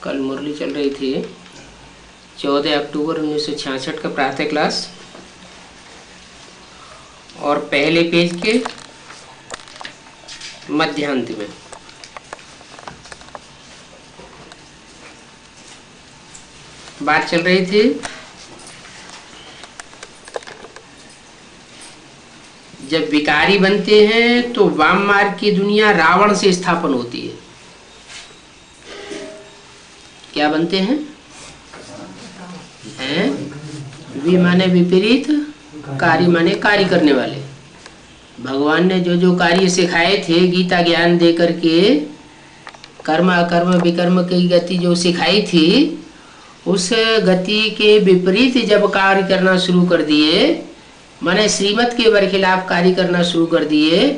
कल मुरली चल रही थी 14 अक्टूबर 1966 का प्रातः क्लास और पहले पेज के मध्यांत में बात चल रही थी जब विकारी बनते हैं तो वाम मार्ग की दुनिया रावण से स्थापन होती है। क्या बनते हैं? वि माने विपरीत, कार्य माने कार्य करने वाले। भगवान ने जो जो कार्य सिखाए थे गीता ज्ञान दे करके, कर्म अकर्म विकर्म की गति जो सिखाई थी, उस गति के विपरीत जब कार्य करना शुरू कर दिए, माने श्रीमत के बरखिलाफ कार्य करना शुरू कर दिए,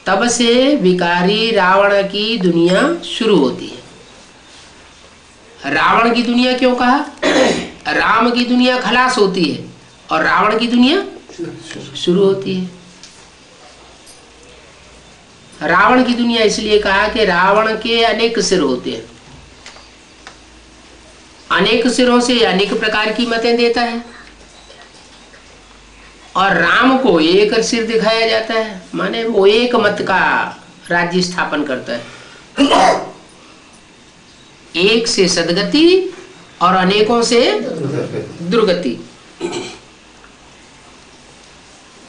तब से विकारी रावण की दुनिया शुरू होती है। रावण की दुनिया क्यों कहा? राम की दुनिया खलास होती है और रावण की दुनिया शुरू होती है। रावण की दुनिया इसलिए कहा कि रावण के अनेक सिर होते हैं, अनेक सिरों से अनेक प्रकार की मतें देता है, और राम को एक सिर दिखाया जाता है, माने वो एक मत का राज्य स्थापन करता है। एक से सदगति और अनेकों से दुर्गति।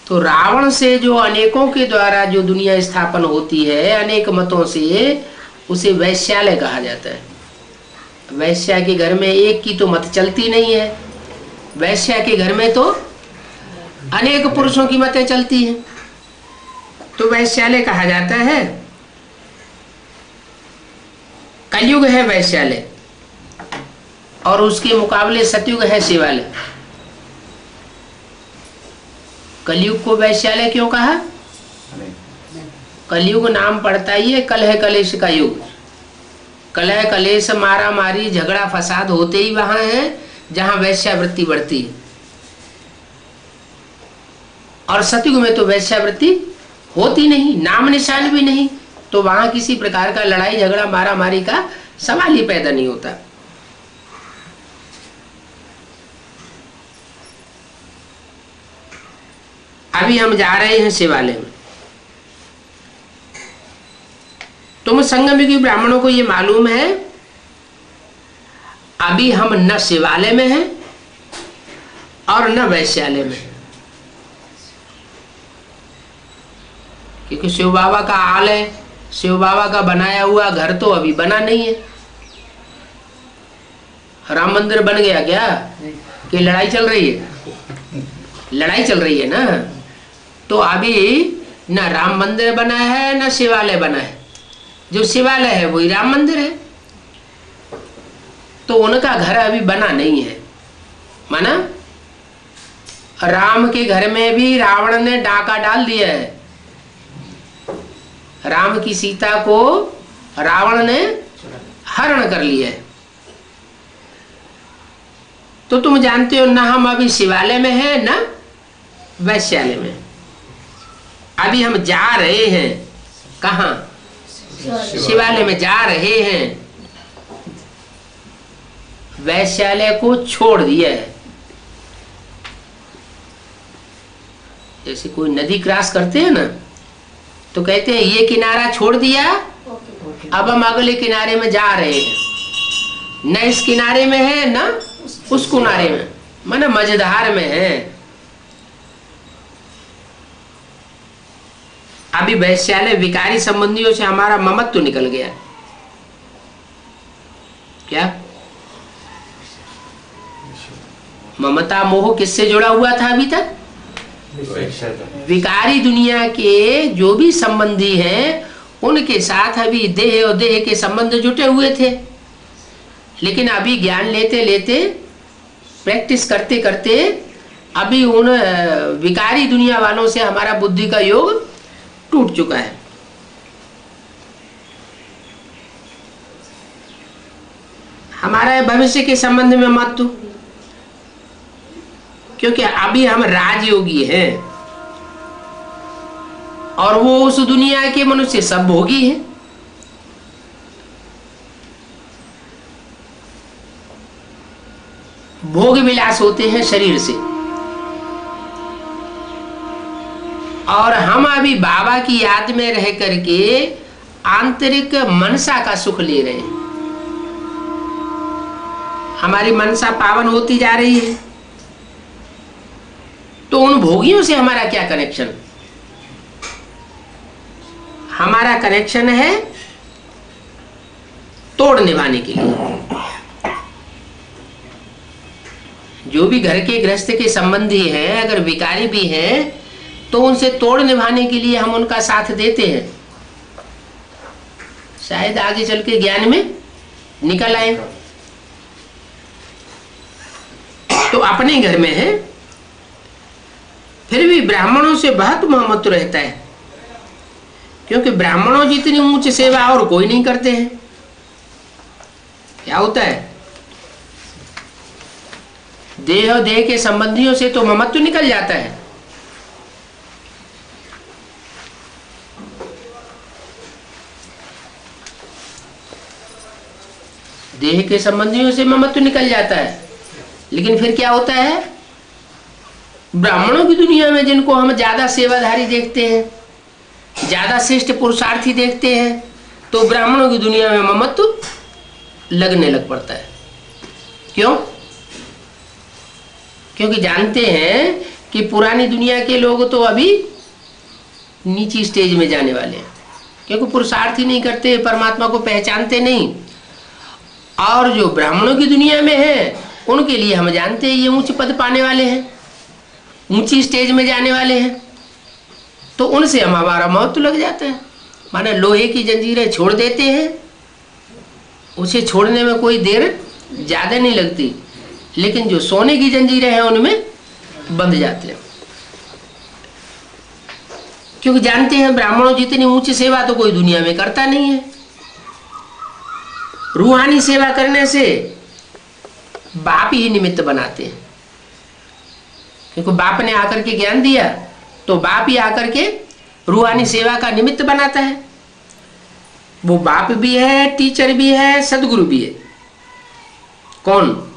तो रावण से जो अनेकों के द्वारा जो दुनिया स्थापन होती है अनेक मतों से, उसे वैश्यालय कहा जाता है। वैश्या के घर में एक की तो मत चलती नहीं है, वैश्या के घर में तो अनेक पुरुषों की मतें चलती हैं, तो वैश्यालय कहा जाता है। कलयुग है वैश्यालय और उसके मुकाबले सतयुग है शिवालय। कलयुग को वैश्यालय क्यों कहा? कलयुग नाम पड़ता ही है कलह कलेश का युग। कलह कलेश मारा मारी झगड़ा फसाद होते ही वहां है जहां वैश्यावृत्ति बढ़ती है, और सतयुग में तो वैश्यावृत्ति होती नहीं, नाम निशान भी नहीं, तो वहां किसी प्रकार का लड़ाई झगड़ा मारा मारी का सवाल ही पैदा नहीं होता। अभी हम जा रहे हैं शिवालय में। तुम संगम युगी ब्राह्मणों को ये मालूम है, अभी हम न शिवालय में हैं और न वैश्यालय में, क्योंकि शिव बाबा का आलय, शिव बाबा का बनाया हुआ घर तो अभी बना नहीं है। राम मंदिर बन गया क्या कि लड़ाई चल रही है? लड़ाई चल रही है ना, तो अभी न राम मंदिर बना है न शिवालय बना है। जो शिवालय है वही राम मंदिर है, तो उनका घर अभी बना नहीं है। माना राम के घर में भी रावण ने डाका डाल दिया है। राम की सीता को रावण ने हरण कर लिया है। तो तुम जानते हो ना, हम अभी शिवालय में हैं ना वैश्यालय में। अभी हम जा रहे हैं कहाँ? शिवालय में जा रहे हैं। वैश्यालय को छोड़ दिया है। जैसे कोई नदी क्रॉस करते हैं ना, तो कहते हैं ये किनारा छोड़ दिया, अब हम अगले किनारे में जा रहे हैं। न इस किनारे में है न उस किनारे में, माने मझधार में है। अभी वैश्यालय विकारी संबंधियों से हमारा ममत्व निकल गया। क्या ममता मोह किससे जुड़ा हुआ था अभी तक? विकारी दुनिया के जो भी संबंधी हैं उनके साथ अभी देह और देह के संबंध जुटे हुए थे। लेकिन अभी ज्ञान लेते लेते, प्रैक्टिस करते करते, अभी उन विकारी दुनिया वालों से हमारा बुद्धि का योग टूट चुका है। हमारा भविष्य के संबंध में मत दो, क्योंकि अभी हम राजयोगी हैं और वो उस दुनिया के मनुष्य सब भोगी हैं। भोग विलास होते हैं शरीर से, और हम अभी बाबा की याद में रह करके आंतरिक मनसा का सुख ले रहे हैं। हमारी मनसा पावन होती जा रही है, तो उन भोगियों से हमारा क्या कनेक्शन? हमारा कनेक्शन है तोड़ निभाने के लिए। जो भी घर के गृहस्थ के संबंधी हैं, अगर विकारी भी हैं, तो उनसे तोड़ निभाने के लिए हम उनका साथ देते हैं, शायद आगे चल के ज्ञान में निकल आए। तो अपने घर में है, फिर भी ब्राह्मणों से बहुत मोहब्बत रहता है, क्योंकि ब्राह्मणों जितनी ऊंच सेवा और कोई नहीं करते हैं। क्या होता है, देह और देह के संबंधियों से तो ममत्व निकल जाता है, देह के संबंधियों से ममत्व निकल जाता है, लेकिन फिर क्या होता है, ब्राह्मणों की दुनिया में जिनको हम ज्यादा सेवाधारी देखते हैं, ज्यादा श्रेष्ठ पुरुषार्थी देखते हैं, तो ब्राह्मणों की दुनिया में ममत्व लगने लग पड़ता है। क्यों? क्योंकि जानते हैं कि पुरानी दुनिया के लोग तो अभी नीची स्टेज में जाने वाले हैं, क्योंकि पुरुषार्थ ही नहीं करते, परमात्मा को पहचानते नहीं। और जो ब्राह्मणों की दुनिया में है, उनके लिए हम जानते हैं ये उच्च पद पाने वाले हैं, ऊंची स्टेज में जाने वाले हैं, तो उनसे हम हमारा महत्व लग जाता है। माने लोहे की जंजीरें छोड़ देते हैं, उसे छोड़ने में कोई देर ज्यादा नहीं लगती, लेकिन जो सोने की जंजीरें हैं उनमें बंध जाते हैं, क्योंकि जानते हैं ब्राह्मणों जितनी ऊंची सेवा तो कोई दुनिया में करता नहीं है। रूहानी सेवा करने से बाप ही निमित्त बनाते हैं, क्योंकि बाप ने आकर के ज्ञान दिया, तो बाप ही आकर के रूहानी सेवा का निमित्त बनाता है। वो बाप भी है, टीचर भी है, सदगुरु भी है। कौन?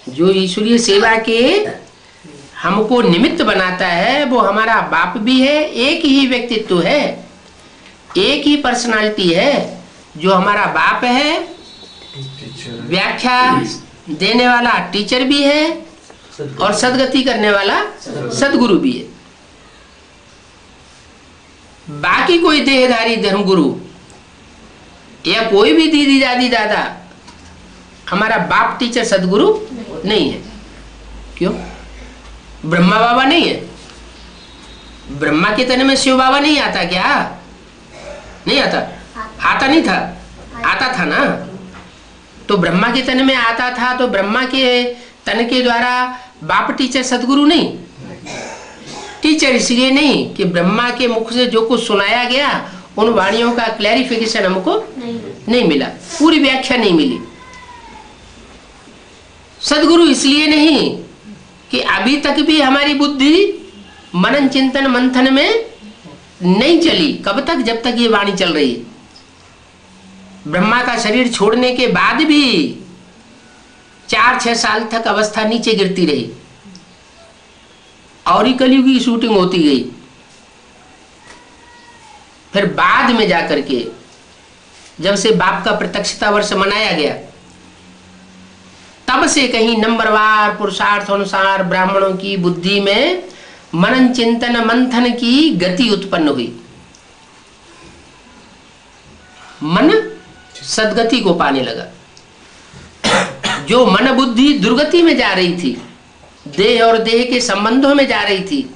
जो ईश्वरीय सेवा के हमको निमित्त बनाता है, वो हमारा बाप भी है। एक ही व्यक्तित्व है, एक ही पर्सनालिटी है। जो हमारा बाप है, व्याख्या देने वाला टीचर भी है, और सदगति करने वाला सदगुरु भी है। बाकी कोई देहधारी धर्मगुरु या कोई भी दीदी दादी दादा हमारा बाप टीचर सदगुरु नहीं है। क्यों? ब्रह्मा बाबा नहीं है? ब्रह्मा के तन में शिव बाबा नहीं आता क्या? नहीं आता? आता नहीं था? आता था ना। तो ब्रह्मा के तन में आता था, तो ब्रह्मा के तन के द्वारा बाप टीचर सदगुरु नहीं। टीचर इसलिए नहीं कि ब्रह्मा के मुख से जो कुछ सुनाया गया उन वाणियों का क्लैरिफिकेशन हमको नहीं मिला, पूरी व्याख्या नहीं मिली। सदगुरु इसलिए नहीं कि अभी तक भी हमारी बुद्धि मनन चिंतन मंथन में नहीं चली। कब तक? जब तक ये वाणी चल रही है। ब्रह्मा का शरीर छोड़ने के बाद भी 4-6 साल तक अवस्था नीचे गिरती रही, और ही कलयुग की शूटिंग होती गई। फिर बाद में जाकर के जब से बाप का प्रत्यक्षता वर्ष मनाया गया, तब से कहीं नंबरवार पुरुषार्थ अनुसार ब्राह्मणों की बुद्धि में मनन चिंतन मंथन की गति उत्पन्न हुई। मन सदगति को पाने लगा। जो मन बुद्धि दुर्गति में जा रही थी, देह और देह के संबंधों में जा रही थी,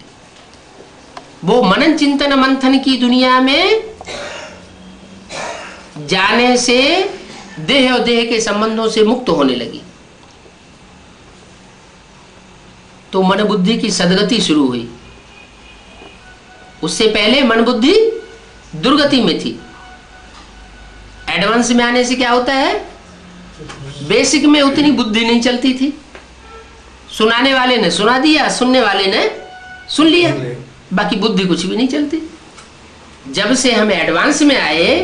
वो मनन चिंतन मंथन की दुनिया में जाने से देह और देह के संबंधों से मुक्त होने लगी। तो मन बुद्धि की सदगति शुरू हुई। उससे पहले मन बुद्धि दुर्गति में थी। एडवांस में आने से क्या होता है, बेसिक में उतनी बुद्धि नहीं चलती थी। सुनाने वाले ने सुना दिया, सुनने वाले ने सुन लिया, बाकी बुद्धि कुछ भी नहीं चलती। जब से हम एडवांस में आए,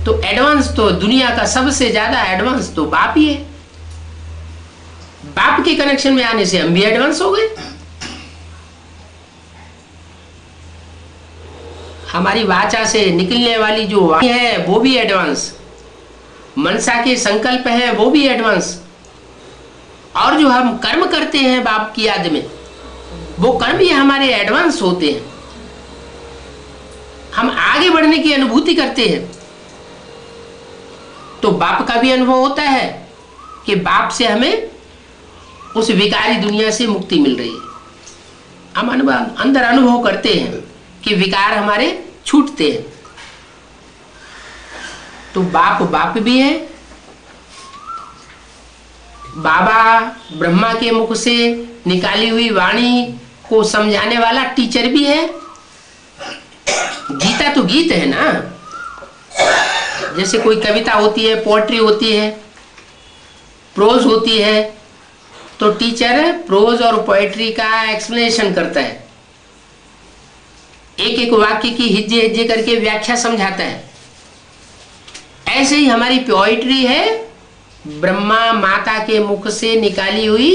तो एडवांस तो दुनिया का सबसे ज्यादा एडवांस तो बाप ही है। बाप के कनेक्शन में आने से हम भी एडवांस हो गए। हमारी वाचा से निकलने वाली जो वाणी है वो भी एडवांस, मनसा के संकल्प है वो भी एडवांस, और जो हम कर्म करते हैं बाप की याद में वो कर्म भी हमारे एडवांस होते हैं। हम आगे बढ़ने की अनुभूति करते हैं तो बाप का भी अनुभव होता है कि बाप से हमें उस विकारी दुनिया से मुक्ति मिल रही है। हम अंदर अनुभव करते हैं कि विकार हमारे छूटते हैं। तो बाप बाप भी है, बाबा ब्रह्मा के मुख से निकाली हुई वाणी को समझाने वाला टीचर भी है। गीता तो गीत है ना, जैसे कोई कविता होती है, पोएट्री होती है, प्रोज होती है, तो टीचर प्रोज और पोएट्री का एक्सप्लेनेशन करता है, एक एक वाक्य की हिज्जे हिज्जे करके व्याख्या समझाता है। ऐसे ही हमारी पोएट्री है ब्रह्मा माता के मुख से निकाली हुई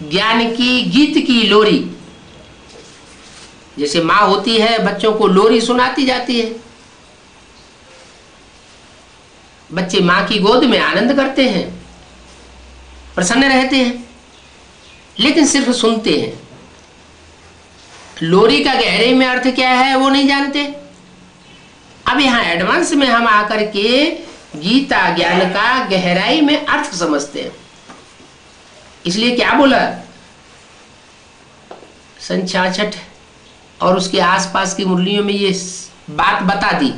ज्ञान की गीत की लोरी। जैसे माँ होती है बच्चों को लोरी सुनाती जाती है, बच्चे माँ की गोद में आनंद करते हैं, प्रसन्न रहते हैं, लेकिन सिर्फ सुनते हैं। लोरी का गहरे में अर्थ क्या है वो नहीं जानते। अब यहाँ एडवांस में हम आकर के गीता ज्ञान का गहराई में अर्थ समझते हैं। इसलिए क्या बोला सन 66 और उसके आसपास की मुरलियों में ये बात बता दी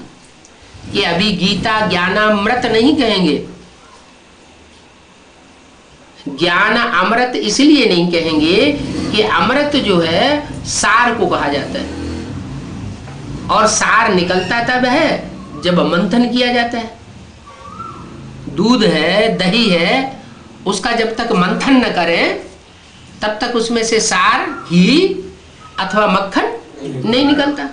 कि अभी गीता ज्ञानामृत नहीं कहेंगे। ज्ञान अमृत इसलिए नहीं कहेंगे कि अमृत जो है सार को कहा जाता है, और सार निकलता तब है जब मंथन किया जाता है। दूध है, दही है, उसका जब तक मंथन न करें तब तक उसमें से सार ही अथवा मक्खन नहीं निकलता।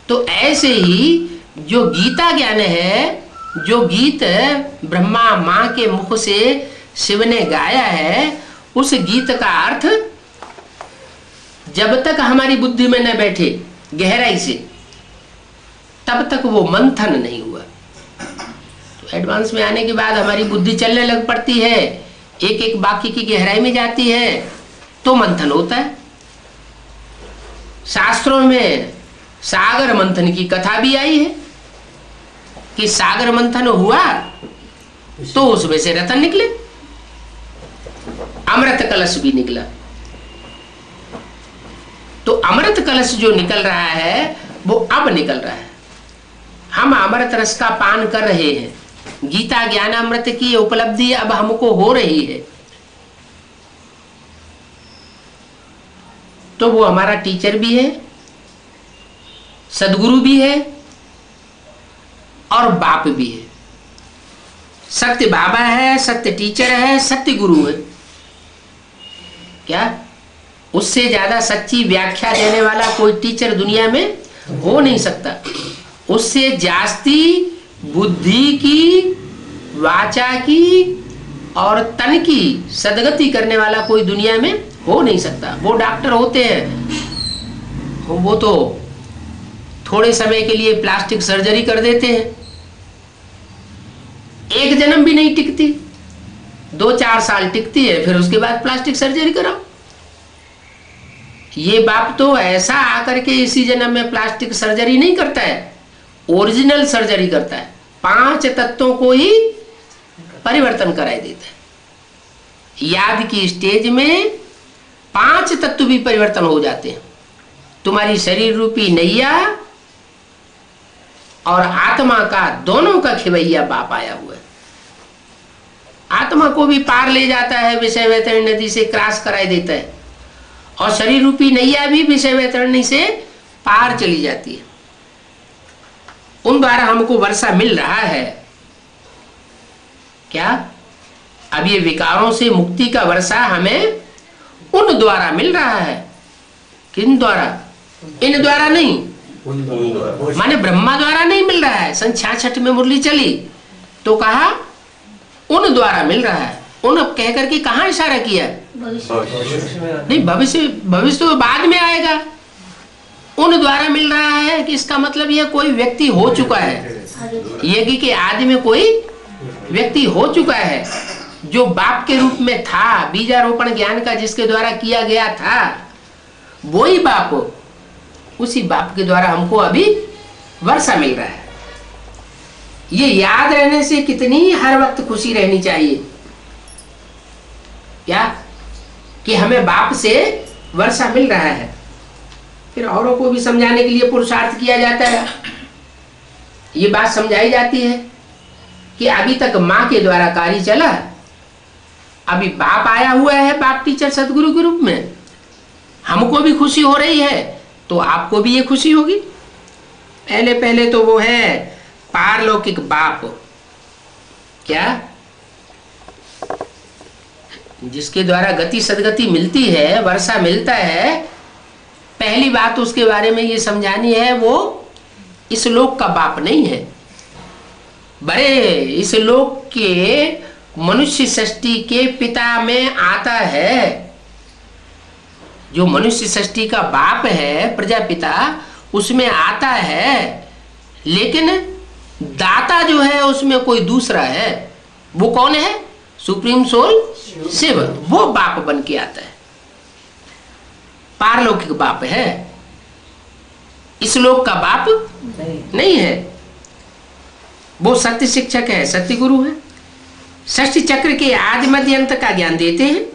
तो ऐसे ही जो गीता ज्ञान है, जो गीत ब्रह्मा माँ के मुख से शिव ने गाया है, उस गीत का अर्थ जब तक हमारी बुद्धि में न बैठे गहराई से, तब तक वो मंथन नहीं हुआ। तो एडवांस में आने के बाद हमारी बुद्धि चलने लग पड़ती है, एक एक वाक्य की गहराई में जाती है, तो मंथन होता है। शास्त्रों में सागर मंथन की कथा भी आई है कि सागर मंथन हुआ तो उसमें से रतन निकले, अमृत कलश भी निकला। तो अमृत कलश जो निकल रहा है वो अब निकल रहा है। हम अमृत रस का पान कर रहे हैं, गीता ज्ञान अमृत की उपलब्धि अब हमको हो रही है। तो वो हमारा टीचर भी है, सदगुरु भी है और बाप भी है। सत्य बाबा है, सत्य टीचर है, सत्य गुरु है। क्या उससे ज्यादा सच्ची व्याख्या देने वाला कोई टीचर दुनिया में हो नहीं सकता। उससे जास्ती बुद्धि की, वाचा की और तन की सदगति करने वाला कोई दुनिया में हो नहीं सकता। वो डॉक्टर होते हैं, वो तो थोड़े समय के लिए प्लास्टिक सर्जरी कर देते हैं, एक जन्म भी नहीं टिकती, 2-4 साल टिकती है, फिर उसके बाद प्लास्टिक सर्जरी कराओ। ये बाप तो ऐसा आकर के इसी जन्म में प्लास्टिक सर्जरी नहीं करता है, ओरिजिनल सर्जरी करता है। 5 तत्वों को ही परिवर्तन कराई देता है। याद की स्टेज में 5 तत्व भी परिवर्तन हो जाते हैं। तुम्हारी शरीर रूपी नैया और आत्मा का, दोनों का खिवैया बाप आया हुआ है। आत्मा को भी पार ले जाता है, विषय वैतरणी नदी से क्रॉस कराई देता है, और शरीर रूपी नैया भी विषय वैतरणी से पार चली जाती है। उन द्वारा हमको वर्षा मिल रहा है। क्या अब ये विकारों से मुक्ति का वर्षा हमें उन द्वारा मिल रहा है। किन द्वारा? इन द्वारा नहीं, माने ब्रह्मा द्वारा नहीं मिल रहा है। सन 66 में मुरली चली तो कहा उन द्वारा मिल रहा है। उन अब कह करके कहां इशारा किया? नहीं, भविष्य तो बाद में आएगा, उन द्वारा मिल रहा है कि इसका मतलब यह कोई व्यक्ति हो चुका है, यज्ञ के आदि में कोई व्यक्ति हो चुका है जो बाप के रूप में था, बीजारोपण ज्ञान का जिसके द्वारा किया गया था, वही बाप, उसी बाप के द्वारा हमको अभी वर्षा मिल रहा है। ये याद रहने से कितनी हर वक्त खुशी रहनी चाहिए, क्या कि हमें बाप से वर्षा मिल रहा है। फिर औरों को भी समझाने के लिए पुरुषार्थ किया जाता है। ये बात समझाई जाती है कि अभी तक माँ के द्वारा कार्य चला, अभी बाप आया हुआ है, बाप टीचर सदगुरु के रूप में, हमको भी खुशी हो रही है तो आपको भी ये खुशी होगी। पहले पहले तो वो है पारलौकिक बाप, क्या जिसके द्वारा गति सदगति मिलती है, वर्षा मिलता है। पहली बात उसके बारे में ये समझानी है, वो इस लोक का बाप नहीं है, बड़े इस लोक के मनुष्य सृष्टि के पिता में आता है। जो मनुष्य सृष्टि का बाप है, प्रजापिता, उसमें आता है, लेकिन दाता जो है उसमें कोई दूसरा है। वो कौन है? सुप्रीम सोल शिव, वो बाप बन के आता है, पारलौकिक बाप है, इस लोक का बाप नहीं है। वो सत्य शिक्षक है, सत्य गुरु है, षष्ठी चक्र के आदि मध्य अंत का ज्ञान देते हैं,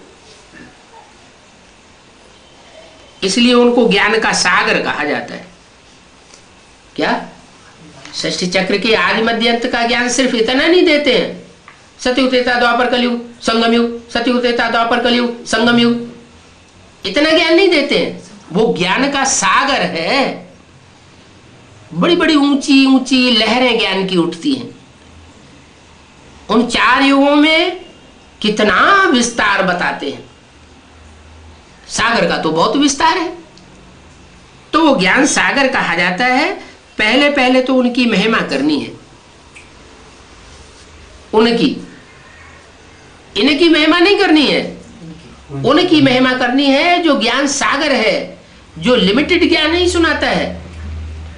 इसलिए उनको ज्ञान का सागर कहा जाता है। क्या षष्ठी चक्र के आदि मध्य अंत का ज्ञान सिर्फ इतना नहीं देते हैं, सतयुग त्रेता द्वापर कलयुग संगम युग, सतयुग त्रेता द्वापर कलयुग संगम युग, इतना ज्ञान नहीं देते हैं। वो ज्ञान का सागर है, बड़ी बड़ी ऊंची ऊंची लहरें ज्ञान की उठती हैं। उन 4 युगों में कितना विस्तार बताते हैं, सागर का तो बहुत विस्तार है। तो वो ज्ञान सागर कहा जाता है। पहले पहले तो उनकी महिमा करनी है, उनकी, इनकी महिमा नहीं करनी है, उनकी महिमा करनी है। जो ज्ञान सागर है, जो लिमिटेड ज्ञान नहीं सुनाता है,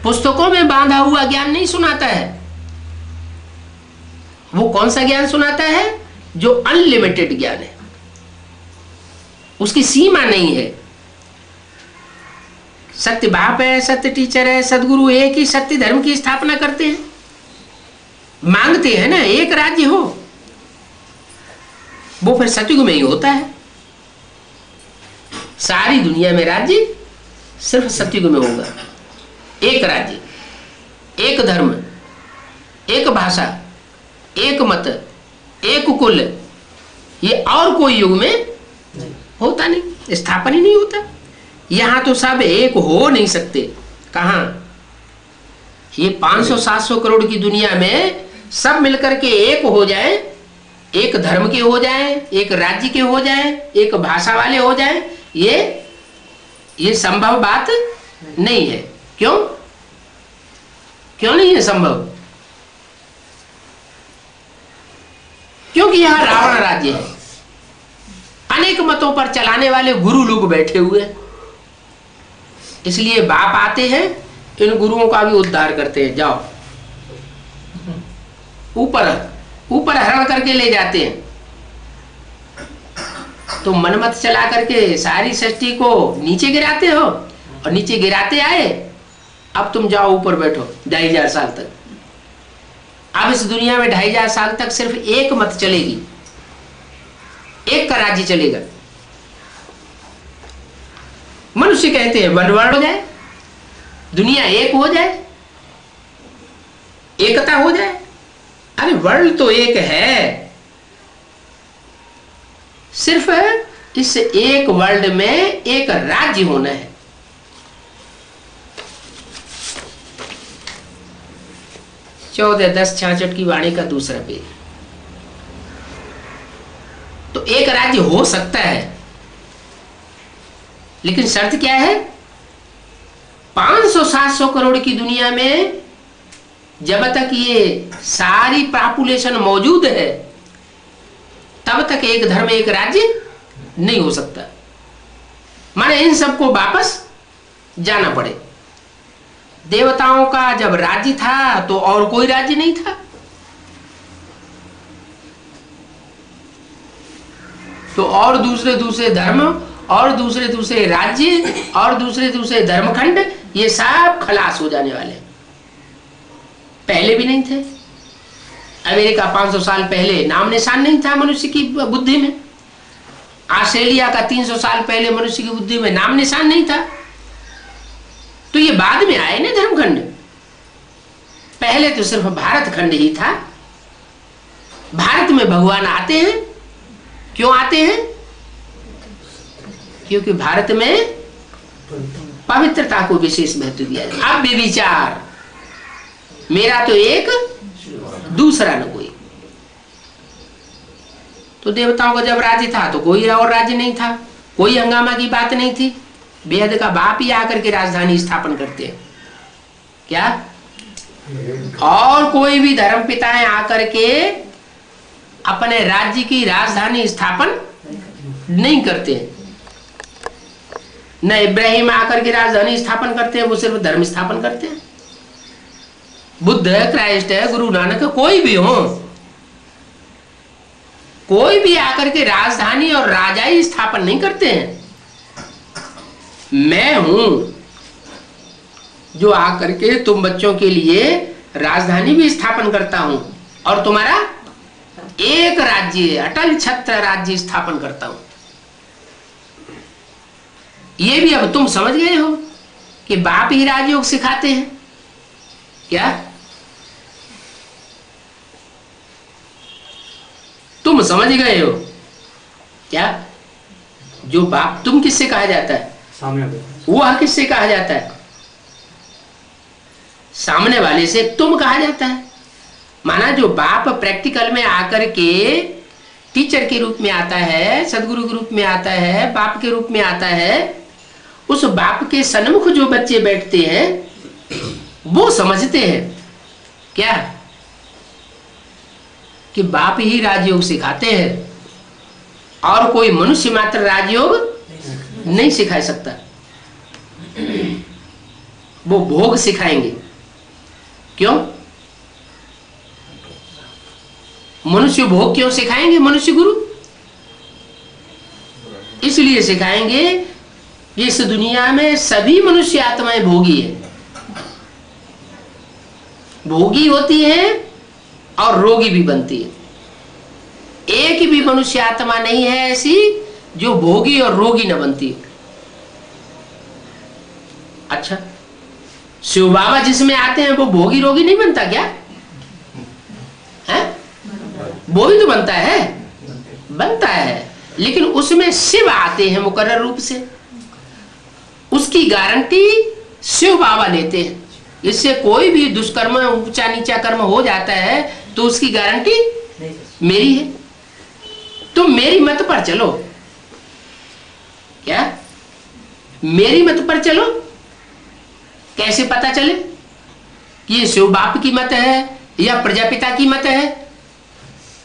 पुस्तकों में बांधा हुआ ज्ञान नहीं सुनाता है। वो कौन सा ज्ञान सुनाता है? जो अनलिमिटेड ज्ञान है, उसकी सीमा नहीं है। सत्य बाप है, सत्य टीचर है, सदगुरु एक ही सत्य धर्म की स्थापना करते हैं, मांगते हैं ना एक राज्य हो, वो फिर सतयुग में ही होता है। सारी दुनिया में राज्य सिर्फ सतयुग में होगा। एक राज्य, एक धर्म, एक भाषा, एक मत, एक कुल, ये और कोई युग में होता नहीं, स्थापन ही नहीं होता। यहां तो सब एक हो नहीं सकते। कहां? ये 500-700 करोड़ की दुनिया में सब मिलकर के एक हो जाए, एक धर्म के हो जाए, एक राज्य के हो जाए, एक भाषा वाले हो जाए, ये संभव बात नहीं है। क्यों नहीं है संभव? क्योंकि यहां रावण राज्य है, अनेक मतों पर चलाने वाले गुरु लोग बैठे हुए हैं, इसलिए बाप आते हैं, इन गुरुओं का भी उद्धार करते हैं। जाओ ऊपर हरण करके ले जाते हैं। तो मनमत चला करके सारी सृष्टि को नीचे गिराते हो, और नीचे गिराते आए, अब तुम जाओ ऊपर बैठो 2500 साल तक। अब इस दुनिया में 2500 साल तक सिर्फ एक मत चलेगी, एक का राज्य चलेगा। मनुष्य कहते हैं वन वर्ल्ड हो जाए, दुनिया एक हो जाए, एकता हो जाए। अरे वर्ल्ड तो एक है, सिर्फ इस एक वर्ल्ड में एक राज्य होना है। चौदह 10-66 की वाणी का दूसरा पेज। तो एक राज्य हो सकता है, लेकिन शर्त क्या है? 500-700 करोड़ की दुनिया में जब तक ये सारी पॉपुलेशन मौजूद है, तब तक एक धर्म एक राज्य नहीं हो सकता। माने इन सबको वापस जाना पड़े। देवताओं का जब राज्य था तो और कोई राज्य नहीं था, तो और दूसरे दूसरे धर्म और दूसरे दूसरे राज्य और दूसरे दूसरे धर्मखंड, ये सब खलास हो जाने वाले। पहले भी नहीं थे। अमेरिका 500 साल पहले नाम निशान नहीं था मनुष्य की बुद्धि में। ऑस्ट्रेलिया का 300 साल पहले मनुष्य की बुद्धि में नाम निशान नहीं था। तो ये बाद में आए ना धर्मखंड। पहले तो सिर्फ भारत खंड ही था। भारत में भगवान आते हैं। क्यों आते हैं? क्योंकि भारत में पवित्रता को विशेष महत्व दिया जाए। अब विचार, मेरा तो एक, दूसरा न कोई। तो देवताओं का जब राज्य था तो कोई और राज्य नहीं था, कोई हंगामा की बात नहीं थी। बेहद का बाप ही आकर के राजधानी स्थापन करते हैं क्या? और कोई भी धर्म पिताएं आकर के अपने राज्य की राजधानी स्थापन नहीं करते हैं। न इब्राहिम आकर के राजधानी स्थापन करते हैं, वो सिर्फ धर्म स्थापन करते हैं। बुद्ध है, क्राइस्ट है, गुरु नानक है, कोई भी हो, कोई भी आकर के राजधानी और राजाई स्थापन नहीं करते हैं। मैं हूं जो आकर के तुम बच्चों के लिए राजधानी भी स्थापन करता हूं और तुम्हारा एक राज्य, अटल छत्र राज्य स्थापन करता हूं। ये भी अब तुम समझ गए हो कि बाप ही राजयोग सिखाते हैं क्या? तुम समझ गए हो क्या? जो बाप तुम किससे कहा जाता है, वह किससे कहा जाता है? सामने वाले से तुम कहा जाता है। माना जो बाप प्रैक्टिकल में आकर के टीचर के रूप में आता है, सदगुरु के रूप में आता है, बाप के रूप में आता है, उस बाप के सन्मुख जो बच्चे बैठते हैं वो समझते हैं क्या कि बाप ही राजयोग सिखाते हैं और कोई मनुष्य मात्र राजयोग नहीं सिखा सकता। वो भोग सिखाएंगे। क्यों? मनुष्य भोग क्यों सिखाएंगे? मनुष्य गुरु इसलिए सिखाएंगे कि इस दुनिया में सभी मनुष्य आत्माएं भोगी है, भोगी होती है और रोगी भी बनती है। एक भी मनुष्य आत्मा नहीं है ऐसी जो भोगी और रोगी न बनती है। अच्छा, शिव बाबा जिसमें आते हैं वो भोगी रोगी नहीं बनता क्या? है? वो भी तो बनता है, बनता है, लेकिन उसमें शिव आते हैं मुकर्रर रूप से। उसकी गारंटी शिव बाबा लेते हैं। इससे कोई भी दुष्कर्म, ऊंचा नीचा कर्म हो जाता है तो उसकी गारंटी मेरी है। तुम मेरी मत पर चलो क्या? मेरी मत पर चलो। कैसे पता चले कि ये शिव बाप की मत है या प्रजापिता की मत है?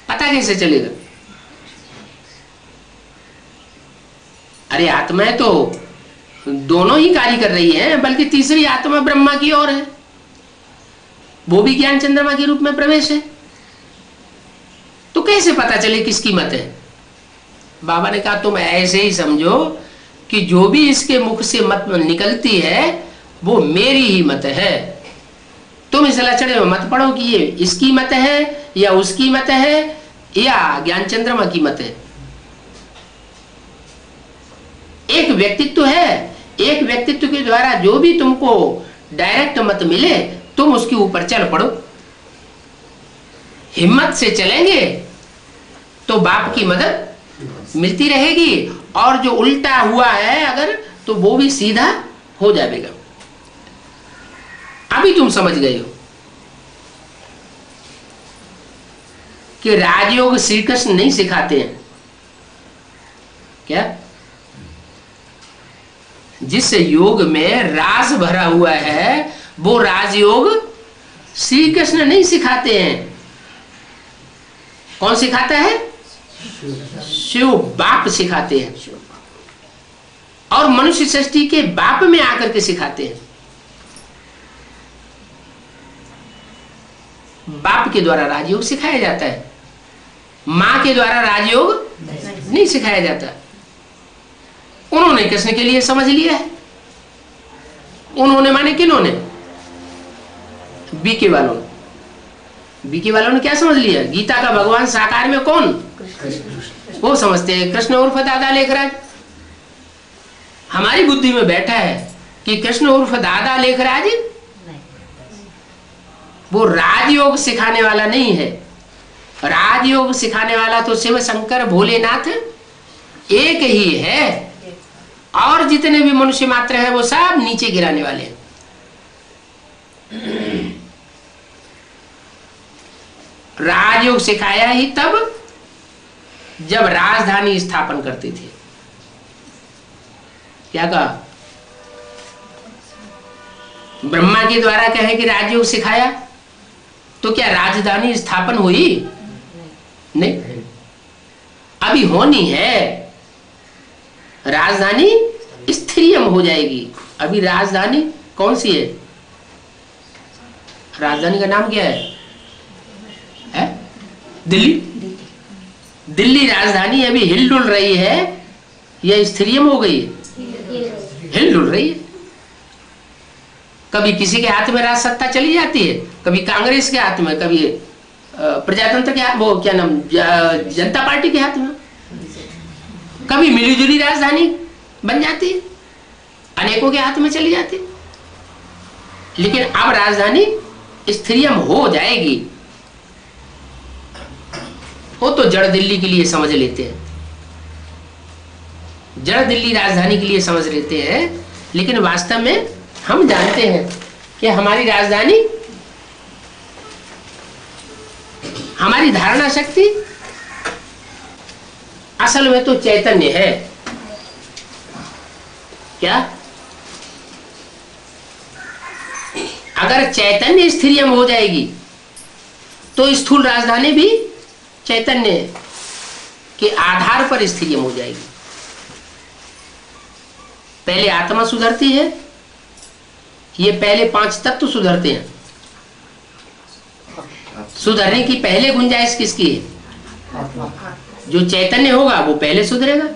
पता कैसे चलेगा? अरे आत्माएं तो दोनों ही कार्य कर रही हैं, बल्कि तीसरी आत्मा ब्रह्मा की ओर है, वो भी ज्ञान चंद्रमा के रूप में प्रवेश है। तो कैसे पता चले किसकी मत है? बाबा ने कहा तुम ऐसे ही समझो कि जो भी इसके मुख से मत निकलती है वो मेरी ही मत है। तुम इस लचड़े में मत पड़ो कि ये इसकी मत है या उसकी मत है या ज्ञान चंद्रमा की मत है। एक व्यक्तित्व है, एक व्यक्तित्व के द्वारा जो भी तुमको डायरेक्ट मत मिले तुम उसके ऊपर चल पड़ो। हिम्मत से चलेंगे तो बाप की मदद मिलती रहेगी, और जो उल्टा हुआ है अगर तो वो भी सीधा हो जाएगा। अभी तुम समझ गए हो कि राजयोग श्री कृष्ण नहीं सिखाते हैं क्या? जिस योग में रास भरा हुआ है वो राजयोग श्री कृष्ण नहीं सिखाते हैं। कौन सिखाता है? शिव बाप सिखाते हैं और मनुष्य सृष्टि के बाप में आकर के सिखाते हैं। बाप के द्वारा राजयोग सिखाया जाता है, मां के द्वारा राजयोग नहीं सिखाया जाता। उन्होंने कृष्ण के लिए समझ लिया है। उन्होंने माने किन्होंने? बीके वालों ने। बीके वालों ने क्या समझ लिया? गीता का भगवान साकार में कौन? वो समझते हैं कृष्ण उर्फ दादा लेखराज। हमारी बुद्धि में बैठा है कि कृष्ण उर्फ दादा लेखराज वो राजयोग सिखाने वाला नहीं है। राजयोग सिखाने वाला तो शिव शंकर भोलेनाथ एक ही है, और जितने भी मनुष्य मात्र है वो सब नीचे गिराने वाले हैं। राजयोग सिखाया ही तब जब राजधानी स्थापन करते थे। क्या कहा? ब्रह्मा के द्वारा कहे कि राजयोग सिखाया, तो क्या राजधानी स्थापन हुई? नहीं, अभी होनी है। राजधानी स्थिरियम हो जाएगी। अभी राजधानी कौन सी है? राजधानी का नाम क्या है? दिल्ली। दिल्ली राजधानी अभी हिलडुल रही है या स्थिरियम हो गई? हिलडुल रही है। कभी किसी के हाथ में राज सत्ता चली जाती है, कभी कांग्रेस के हाथ में, कभी प्रजातंत्र के हाथ, वो क्या नाम, जनता पार्टी के हाथ में, कभी मिलीजुली राजधानी बन जाती है, अनेकों के हाथ में चली जाती है। लेकिन अब राजधानी स्थिरियम हो जाएगी। वो तो जड़ दिल्ली के लिए समझ लेते हैं, जड़ दिल्ली राजधानी के लिए समझ लेते हैं, लेकिन वास्तव में हम जानते हैं कि हमारी राजधानी, हमारी धारणा शक्ति असल में तो चैतन्य है। क्या? अगर चैतन्य स्थिरियम हो जाएगी तो स्थूल राजधानी भी चैतन्य के आधार पर स्थिरियम हो जाएगी। पहले आत्मा सुधरती है, ये पहले 5 तत्व सुधरते हैं। सुधरने की पहले गुंजाइश किसकी है? जो चैतन्य होगा वो पहले सुधरेगा।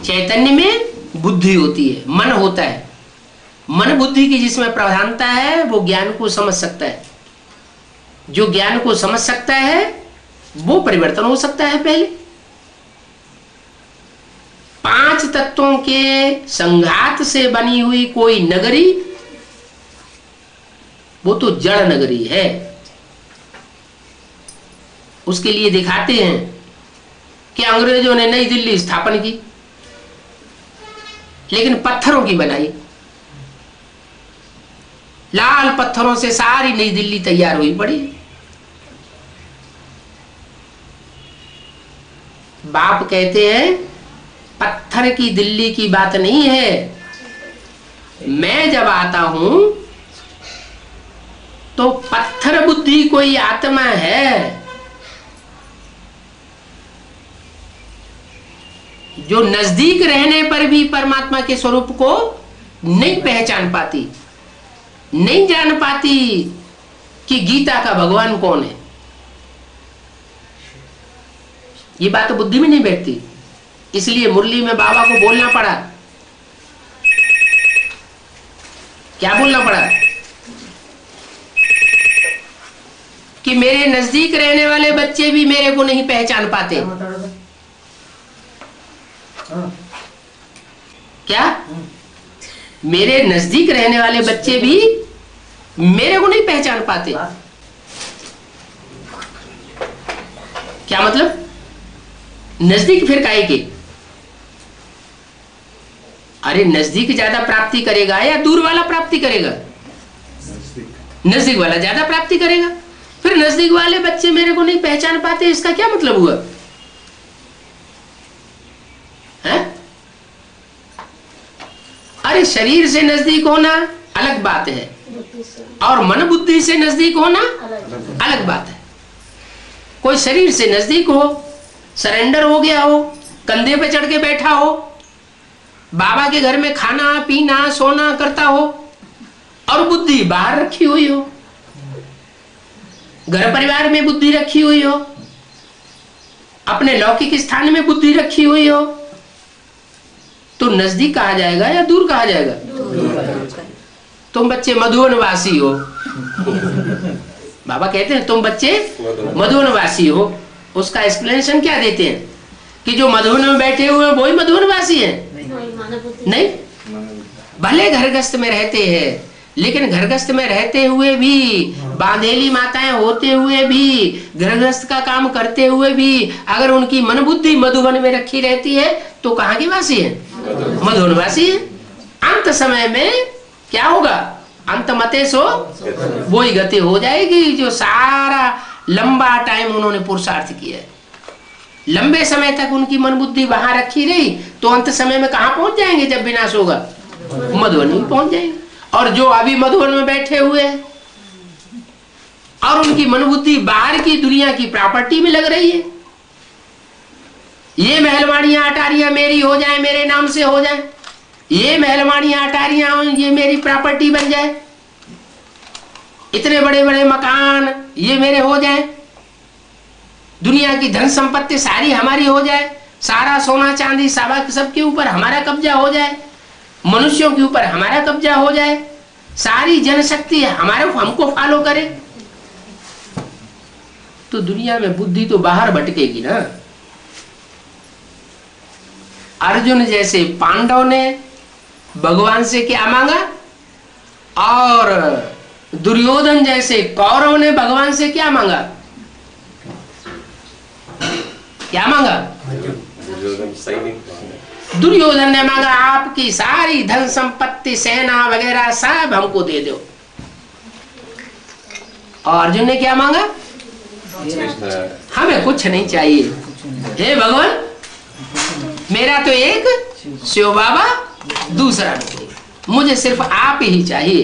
चैतन्य में बुद्धि होती है, मन होता है। मन बुद्धि की जिसमें प्रधानता है वो ज्ञान को समझ सकता है। जो ज्ञान को समझ सकता है वो परिवर्तन हो सकता है। पहले 5 तत्वों के संघात से बनी हुई कोई नगरी, वो तो जड़ नगरी है। उसके लिए दिखाते हैं कि अंग्रेजों ने नई दिल्ली स्थापन की, लेकिन पत्थरों की बनाई। लाल पत्थरों से सारी नई दिल्ली तैयार हुई पड़ी। बाप कहते हैं पत्थर की दिल्ली की बात नहीं है। मैं जब आता हूं तो पत्थर बुद्धि कोई आत्मा है जो नजदीक रहने पर भी परमात्मा के स्वरूप को नहीं पहचान पाती, नहीं जान पाती कि गीता का भगवान कौन है। ये बात तो बुद्धि में नहीं बैठती। इसलिए मुरली में बाबा को बोलना पड़ा। क्या बोलना पड़ा? कि मेरे नजदीक रहने वाले बच्चे भी मेरे को नहीं पहचान पाते। क्या? मेरे नजदीक रहने वाले बच्चे भी मेरे को नहीं पहचान पाते। क्या मतलब? नजदीक फिर काहे के? अरे नजदीक ज्यादा प्राप्ति करेगा या दूर वाला प्राप्ति करेगा? नजदीक वाला ज्यादा प्राप्ति करेगा। फिर नजदीक वाले बच्चे मेरे को नहीं पहचान पाते, इसका क्या मतलब हुआ? है? अरे शरीर से नजदीक होना अलग बात है और मन बुद्धि से नजदीक होना अलग बात है। कोई शरीर से नजदीक हो सरेंडर हो गया हो, कंधे पे चढ़ के बैठा हो, बाबा के घर में खाना पीना सोना करता हो और बुद्धि बाहर रखी हुई हो, घर परिवार में बुद्धि रखी हुई हो, अपने लौकिक स्थान में बुद्धि रखी हुई हो, तो नजदीक कहा जाएगा या दूर कहा जाएगा? तुम बच्चे मधुवनवासी हो। बाबा कहते हैं तुम बच्चे मधुवनवासी हो। उसका एक्सप्लेनेशन क्या देते हैं कि जो मधुवन में बैठे हुए हैं वही मधुवनवासी है? नहीं, भले घरगस्त में रहते हैं, लेकिन घरगस्त में रहते हुए भी, बांधेली माताएं होते हुए भी, घरगस्त का काम करते हुए भी, अगर उनकी मन बुद्धि मधुवन में रखी रहती है तो कहाँ की वासी है? मधुवनवासी है। अंत समय में क्या होगा? अंत मते सो वही गति हो जाएगी जो सारा लंबा टाइम उन्होंने पुरुषार्थ किया है। लंबे समय तक उनकी मन बुद्धि वहां रखी रही तो अंत समय में कहां पहुंच जाएंगे? जब विनाश होगा मधुवन में पहुंच जाएंगे। और जो अभी मधुवन में बैठे हुए हैं और उनकी मन बुद्धि बाहर की दुनिया की प्रॉपर्टी में लग रही है, ये महलवाड़ियां अटारियां मेरी हो जाए, मेरे नाम से हो जाए, ये महलवाड़ियां अटारियां ये मेरी प्रॉपर्टी बन जाए, इतने बड़े बड़े मकान ये मेरे हो जाए, दुनिया की धन संपत्ति सारी हमारी हो जाए, सारा सोना चांदी सबके ऊपर हमारा कब्जा हो जाए, मनुष्यों के ऊपर हमारा कब्जा हो जाए, सारी जनशक्ति हमारे हमको फॉलो करे, तो दुनिया में बुद्धि तो बाहर भटकेगी ना। अर्जुन जैसे पांडव ने भगवान से क्या मांगा और दुर्योधन जैसे कौरव ने भगवान से क्या मांगा? क्या मांगा? दुर्योधन ने मांगा आपकी सारी धन संपत्ति सेना वगैरह सब हमको दे दो। और अर्जुन ने क्या मांगा? हमें कुछ नहीं चाहिए, हे भगवान मेरा तो एक शिव बाबा दूसरा नहीं, मुझे सिर्फ आप ही चाहिए।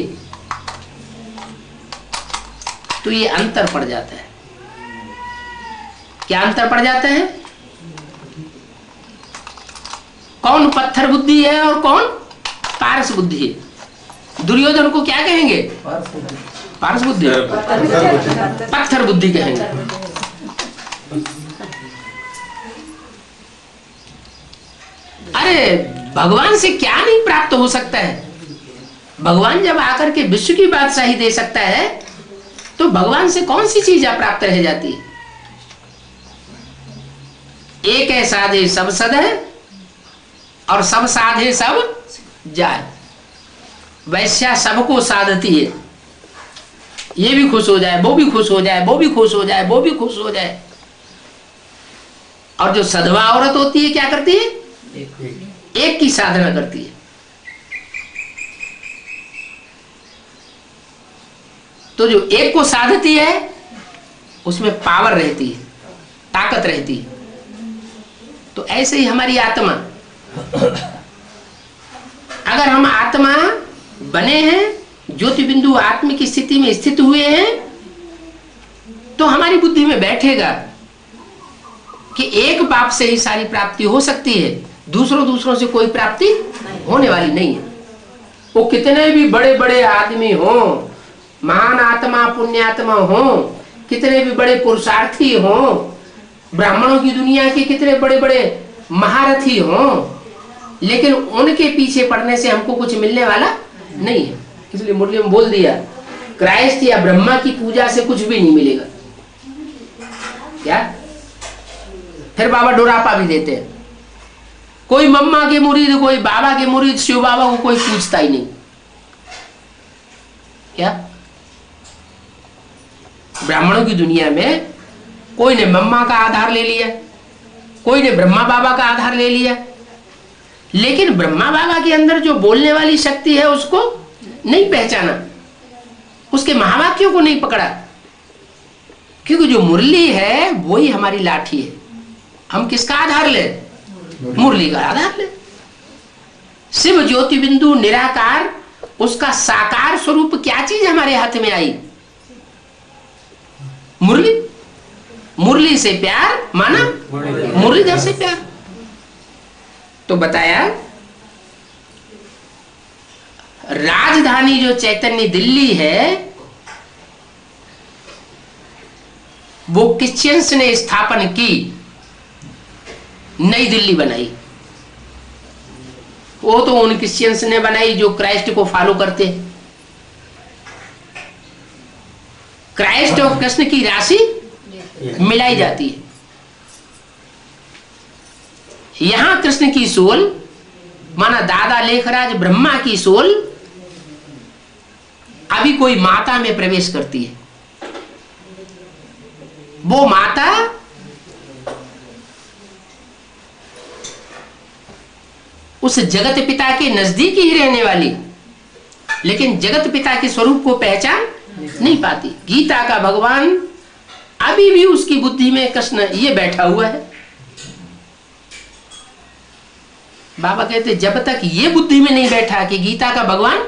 तो ये अंतर पड़ जाता है। क्या अंतर पड़ जाता है? कौन पत्थर बुद्धि है और कौन पारस बुद्धि है? दुर्योधन को क्या कहेंगे? पारस बुद्धि, पत्थर बुद्धि कहेंगे। अरे भगवान से क्या नहीं प्राप्त हो सकता है? भगवान जब आकर के विश्व की बादशाही दे सकता है तो भगवान से कौन सी चीज प्राप्त रह जाती है? एक है साधे सब सद है और सब साधे सब जाए। वैश्या सबको साधती है, ये भी खुश हो जाए, वो भी खुश हो जाए, वो भी खुश हो जाए, वो भी खुश हो जाए। और जो सधवा औरत होती है क्या करती है? एक की साधना करती है। तो जो एक को साधती है उसमें पावर रहती है, ताकत रहती है। तो ऐसे ही हमारी आत्मा, अगर हम आत्मा बने हैं, ज्योति बिंदु आत्म की स्थिति में स्थित हुए हैं, तो हमारी बुद्धि में बैठेगा कि एक बाप से ही सारी प्राप्ति हो सकती है, दूसरों से कोई प्राप्ति होने वाली नहीं है। वो कितने भी बड़े बड़े आदमी हों, महान आत्मा पुण्यात्मा हों, कितने भी बड़े पुरुषार्थी हों, ब्राह्मणों की दुनिया के कितने बड़े बड़े महारथी हों, लेकिन उनके पीछे पड़ने से हमको कुछ मिलने वाला नहीं है। इसलिए मुरली में बोल दिया, क्राइस्ट या ब्रह्मा की पूजा से कुछ भी नहीं मिलेगा। क्या? फिर बाबा डोरापा भी देते हैं, कोई मम्मा के मुरीद, कोई बाबा के मुरीद, शिव बाबा को कोई पूछता ही नहीं। क्या? ब्राह्मणों की दुनिया में कोई ने मम्मा का आधार ले लिया, कोई ने ब्रह्मा बाबा का आधार ले लिया, लेकिन ब्रह्मा बाबा के अंदर जो बोलने वाली शक्ति है उसको नहीं पहचाना, उसके महावाक्यों को नहीं पकड़ा। क्योंकि जो मुरली है वही हमारी लाठी है। हम किसका आधार ले? मुरली का आधार ले। शिव ज्योति बिंदु निराकार, उसका साकार स्वरूप क्या चीज हमारे हाथ में आई? मुरली। मुरली से प्यार माना मुरलीधर से प्यार। तो बताया राजधानी जो चैतन्य दिल्ली है वो क्रिश्चियंस ने स्थापन की, नई दिल्ली बनाई। वो तो उन क्रिश्चियंस ने बनाई जो क्राइस्ट को फॉलो करते हैं। क्राइस्ट और कृष्ण की राशि मिलाई जाती है। यहां कृष्ण की सोल माना दादा लेखराज ब्रह्मा की सोल अभी कोई माता में प्रवेश करती है। वो माता उस जगत पिता के नजदीक ही रहने वाली, लेकिन जगत पिता के स्वरूप को पहचान नहीं पाती। गीता का भगवान अभी भी उसकी बुद्धि में कृष्ण ये बैठा हुआ है। बाबा कहते जब तक ये बुद्धि में नहीं बैठा कि गीता का भगवान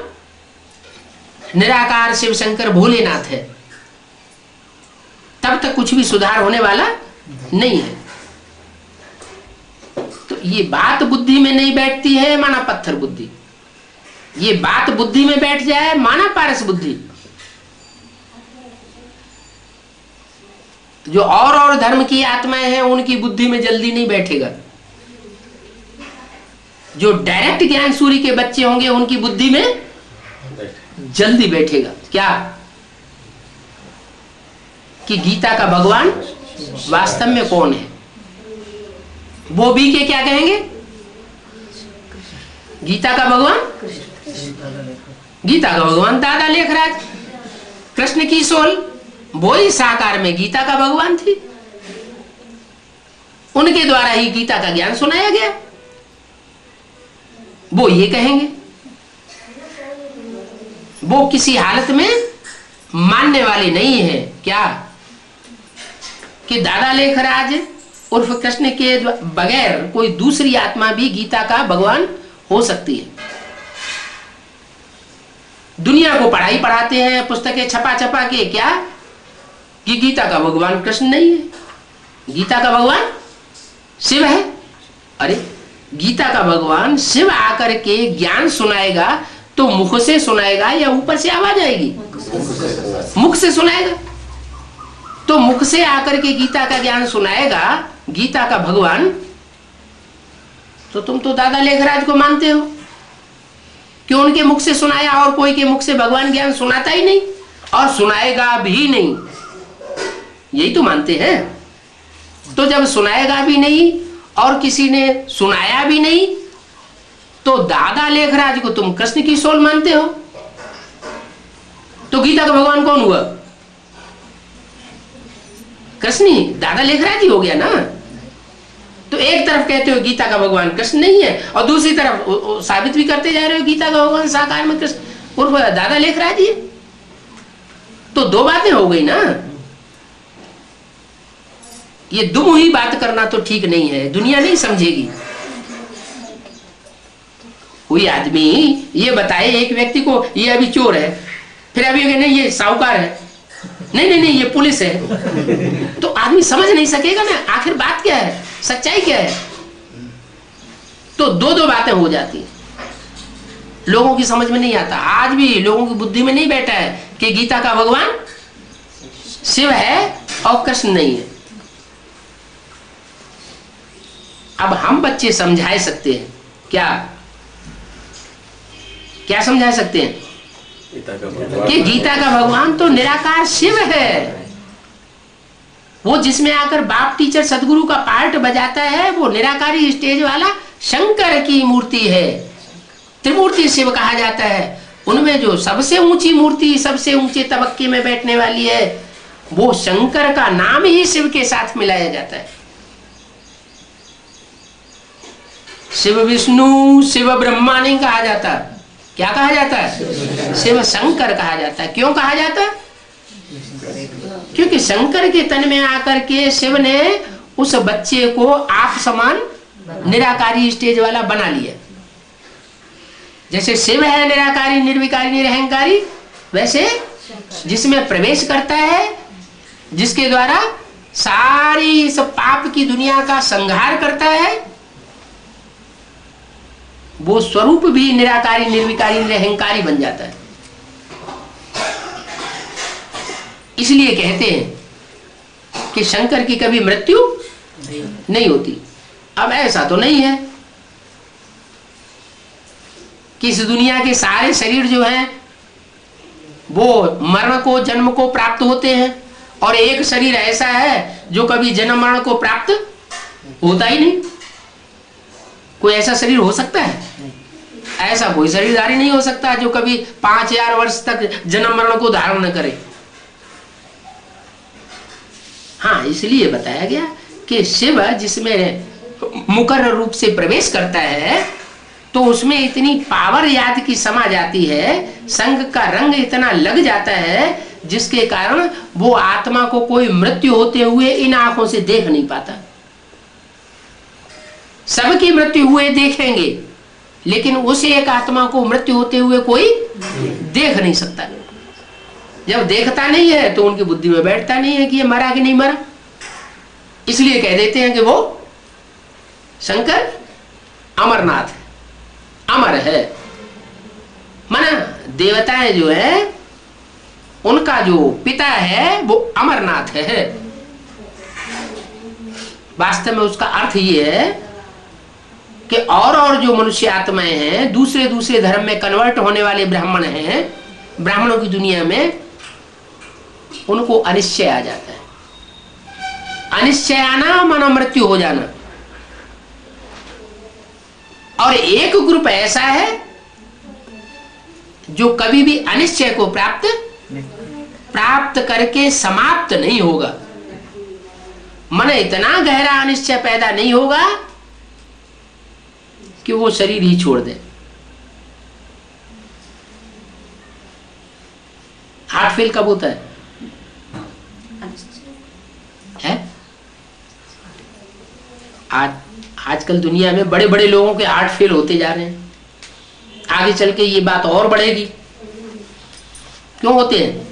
निराकार शिव शंकर भोलेनाथ है, तब तक कुछ भी सुधार होने वाला नहीं है। तो ये बात बुद्धि में नहीं बैठती है माना पत्थर बुद्धि, ये बात बुद्धि में बैठ जाए माना पारस बुद्धि। जो और धर्म की आत्माएं हैं उनकी बुद्धि में जल्दी नहीं बैठेगा। जो डायरेक्ट ज्ञान सूर्य के बच्चे होंगे उनकी बुद्धि में जल्दी बैठेगा क्या कि गीता का भगवान वास्तव में कौन है। वो भी के क्या कहेंगे, गीता का भगवान, गीता का भगवान दादा लेखराज कृष्ण की सोल वो ही साकार में गीता का भगवान थी। उनके द्वारा ही गीता का ज्ञान सुनाया गया। वो ये कहेंगे, वो किसी हालत में मानने वाले नहीं है क्या कि दादा लेखराज उर्फ कृष्ण के बगैर कोई दूसरी आत्मा भी गीता का भगवान हो सकती है। दुनिया को पढ़ाई पढ़ाते हैं, पुस्तकें छपा छपा के क्या कि गीता का भगवान कृष्ण नहीं है, गीता का भगवान शिव है। अरे गीता का भगवान शिव आकर के ज्ञान सुनाएगा तो मुख से सुनाएगा या ऊपर से आवाज आएगी, मुख से सुनाएगा। तो मुख से आकर के गीता का ज्ञान सुनाएगा गीता का भगवान। तो तुम तो दादा लेखराज को मानते हो कि उनके मुख से सुनाया और कोई के मुख से भगवान ज्ञान सुनाता ही नहीं और सुनाएगा भी नहीं, यही तो मानते हैं। तो जब सुनाएगा भी नहीं और किसी ने सुनाया भी नहीं तो दादा लेखराज को तुम कृष्ण की सोल मानते हो। तो गीता का भगवान कौन हुआ, कृष्ण ही, दादा लेखराज ही हो गया ना। तो एक तरफ कहते हो गीता का भगवान कृष्ण नहीं है और दूसरी तरफ साबित भी करते जा रहे हो गीता का भगवान साकार में कृष्ण उर्फ दादा लेखराज ही। तो दो बातें हो गई ना। ये दुमुही बात करना तो ठीक नहीं है, दुनिया नहीं समझेगी। कोई आदमी ये बताए एक व्यक्ति को ये अभी चोर है, फिर अभी नहीं ये साहूकार है, नहीं नहीं नहीं ये पुलिस है, तो आदमी समझ नहीं सकेगा ना आखिर बात क्या है, सच्चाई क्या है। तो दो बातें हो जाती है, लोगों की समझ में नहीं आता। आज भी लोगों की बुद्धि में नहीं बैठा है कि गीता का भगवान शिव है और कृष्ण नहीं है। अब हम बच्चे समझा सकते हैं क्या, क्या समझा सकते हैं कि गीता का भगवान तो निराकार शिव है। वो जिसमें आकर बाप टीचर सदगुरु का पार्ट बजाता है वो निराकारी स्टेज वाला शंकर की मूर्ति है, त्रिमूर्ति शिव कहा जाता है। उनमें जो सबसे ऊंची मूर्ति, सबसे ऊंचे तबक्के में बैठने वाली है वो शंकर का नाम ही शिव के साथ मिलाया जाता है। शिव विष्णु शिव ब्रह्मा नहीं कहा जाता, क्या कहा जाता है, शिव शंकर कहा जाता है। क्यों कहा जाता है, क्योंकि शंकर के तन में आकर के शिव ने उस बच्चे को आप समान निराकारी स्टेज वाला बना लिया। जैसे शिव है निराकारी निर्विकारी निरहंकारी, वैसे जिसमें प्रवेश करता है, जिसके द्वारा सारी इस पाप की दुनिया का संहार करता है, वो स्वरूप भी निराकारी, निर्विकारी, निरहंकारी बन जाता है। इसलिए कहते हैं कि शंकर की कभी मृत्यु नहीं होती। अब ऐसा तो नहीं है कि इस दुनिया के सारे शरीर जो हैं वो मरण को, जन्म को प्राप्त होते हैं, और एक शरीर ऐसा है जो कभी जन्म मरण को प्राप्त होता ही नहीं। कोई ऐसा शरीर हो सकता है? ऐसा कोई शरीरधारी नहीं हो सकता जो कभी 5000 वर्ष तक जन्म मरण को धारण न करे। हाँ, इसलिए बताया गया कि शिव जिसमें मुकर्र रूप से प्रवेश करता है तो उसमें इतनी पावर याद की समा जाती है, संग का रंग इतना लग जाता है, जिसके कारण वो आत्मा को कोई मृत्यु होते हुए इन आंखों से देख नहीं पाता। सबकी मृत्यु हुए देखेंगे, लेकिन उस एक आत्मा को मृत्यु होते हुए कोई देख नहीं सकता। जब देखता नहीं है तो उनकी बुद्धि में बैठता नहीं है कि ये मरा कि नहीं मरा। इसलिए कह देते हैं कि वो शंकर अमरनाथ है, अमर है। माना देवताएं जो है उनका जो पिता है वो अमरनाथ है। वास्तव में उसका अर्थ ये है कि और जो मनुष्य आत्माएं हैं, दूसरे दूसरे धर्म में कन्वर्ट होने वाले ब्राह्मण हैं, ब्राह्मणों की दुनिया में उनको अनिश्चय आ जाता है। अनिश्चय आना माना मृत्यु हो जाना। और एक ग्रुप ऐसा है जो कभी भी अनिश्चय को प्राप्त करके समाप्त नहीं होगा। मन इतना गहरा अनिश्चय पैदा नहीं होगा कि वो शरीर ही छोड़ दे। हार्ट फेल कब होता है? आजकल दुनिया में बड़े बड़े लोगों के हार्ट फेल होते जा रहे हैं। आगे चल के ये बात और बढ़ेगी। क्यों होते हैं?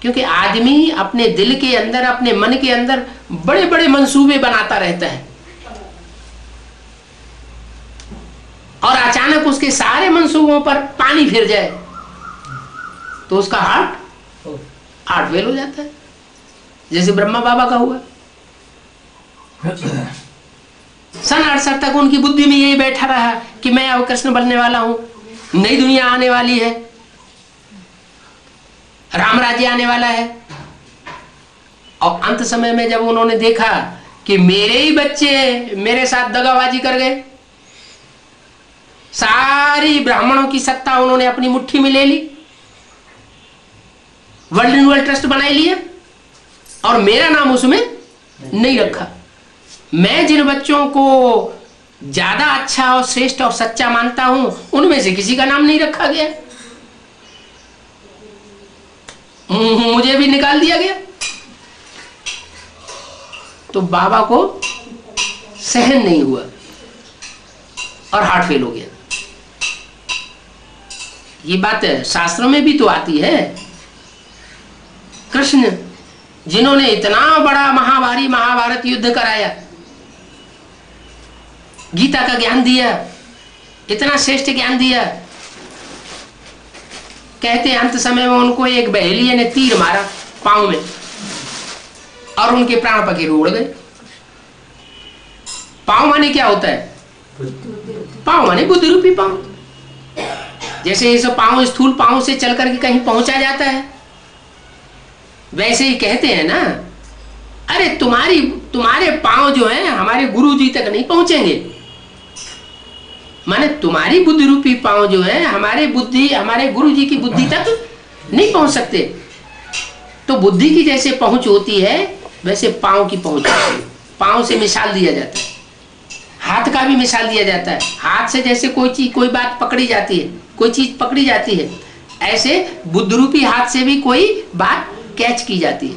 क्योंकि आदमी अपने दिल के अंदर, अपने मन के अंदर बड़े बड़े मंसूबे बनाता रहता है, और अचानक उसके सारे मंसूबों पर पानी फिर जाए तो उसका हार्ट फेल हो जाता है। जैसे ब्रह्मा बाबा का हुआ। सन 68 तक उनकी बुद्धि में यही बैठा रहा कि मैं अब कृष्ण बनने वाला हूं, नई दुनिया आने वाली है, राम राज्य आने वाला है। और अंत समय में जब उन्होंने देखा कि मेरे ही बच्चे मेरे साथ दगाबाजी कर गए, सारी ब्राह्मणों की सत्ता उन्होंने अपनी मुट्ठी में ले ली, वर्ल्ड रिन्यूअल ट्रस्ट बना लिया, और मेरा नाम उसमें नहीं रखा। मैं जिन बच्चों को ज्यादा अच्छा और श्रेष्ठ और सच्चा मानता हूं, उनमें से किसी का नाम नहीं रखा गया। मुझे भी निकाल दिया गया। तो बाबा को सहन नहीं हुआ और हार्ट फेल हो गया। ये बात शास्त्रों में भी तो आती है। कृष्ण जिन्होंने इतना बड़ा महाभारी महाभारत युद्ध कराया, गीता का ज्ञान दिया, इतना श्रेष्ठ ज्ञान दिया, कहते अंत समय में उनको एक बहेलिये ने तीर मारा पांव में और उनके प्राण पखेरु उड़ गए। पांव माने क्या होता है? पांव माने बुद्धि रूपी पांव। जैसे ये सब पांव स्थूल पांव से चल करके कहीं पहुंचा जाता है, वैसे ही कहते हैं ना, अरे तुम्हारे पांव जो है हमारे गुरु जी तक नहीं पहुंचेंगे। माने तुम्हारी बुद्धि रूपी पांव जो है हमारे गुरु जी की बुद्धि तक नहीं पहुंच सकते। तो बुद्धि की जैसे पहुंच होती है वैसे पांव की पहुंच होती है। पांव से मिसाल दिया जाता है, हाथ का भी मिसाल दिया जाता है। हाथ से जैसे कोई बात पकड़ी जाती है, कोई चीज पकड़ी जाती है, ऐसे बुद्धि रूपी हाथ से भी कोई बात कैच की जाती है।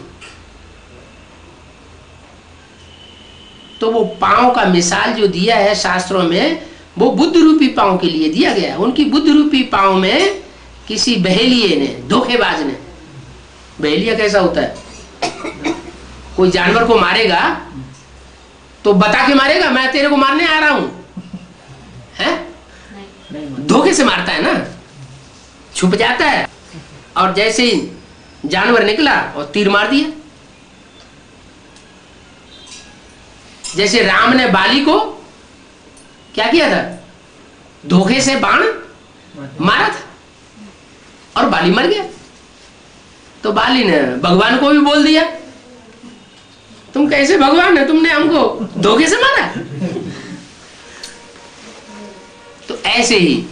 तो वो पांव का मिसाल जो दिया है शास्त्रों में, वो बुद्ध रूपी पांव के लिए दिया गया। उनकी बुद्ध रूपी पांव में किसी बहेलिये ने, धोखेबाज ने, बहेलिया कैसा होता है? कोई जानवर को मारेगा तो बता के मारेगा मैं तेरे को मारने आ रहा हूं, है? धोखे से मारता है ना, छुप जाता है और जैसे ही जानवर निकला और तीर मार दिया। जैसे राम ने बाली को क्या किया था, धोखे से बाण मारा था और बाली मर गया। तो बाली ने भगवान को भी बोल दिया तुम कैसे भगवान है, तुमने हमको धोखे से मारा। तो ऐसे ही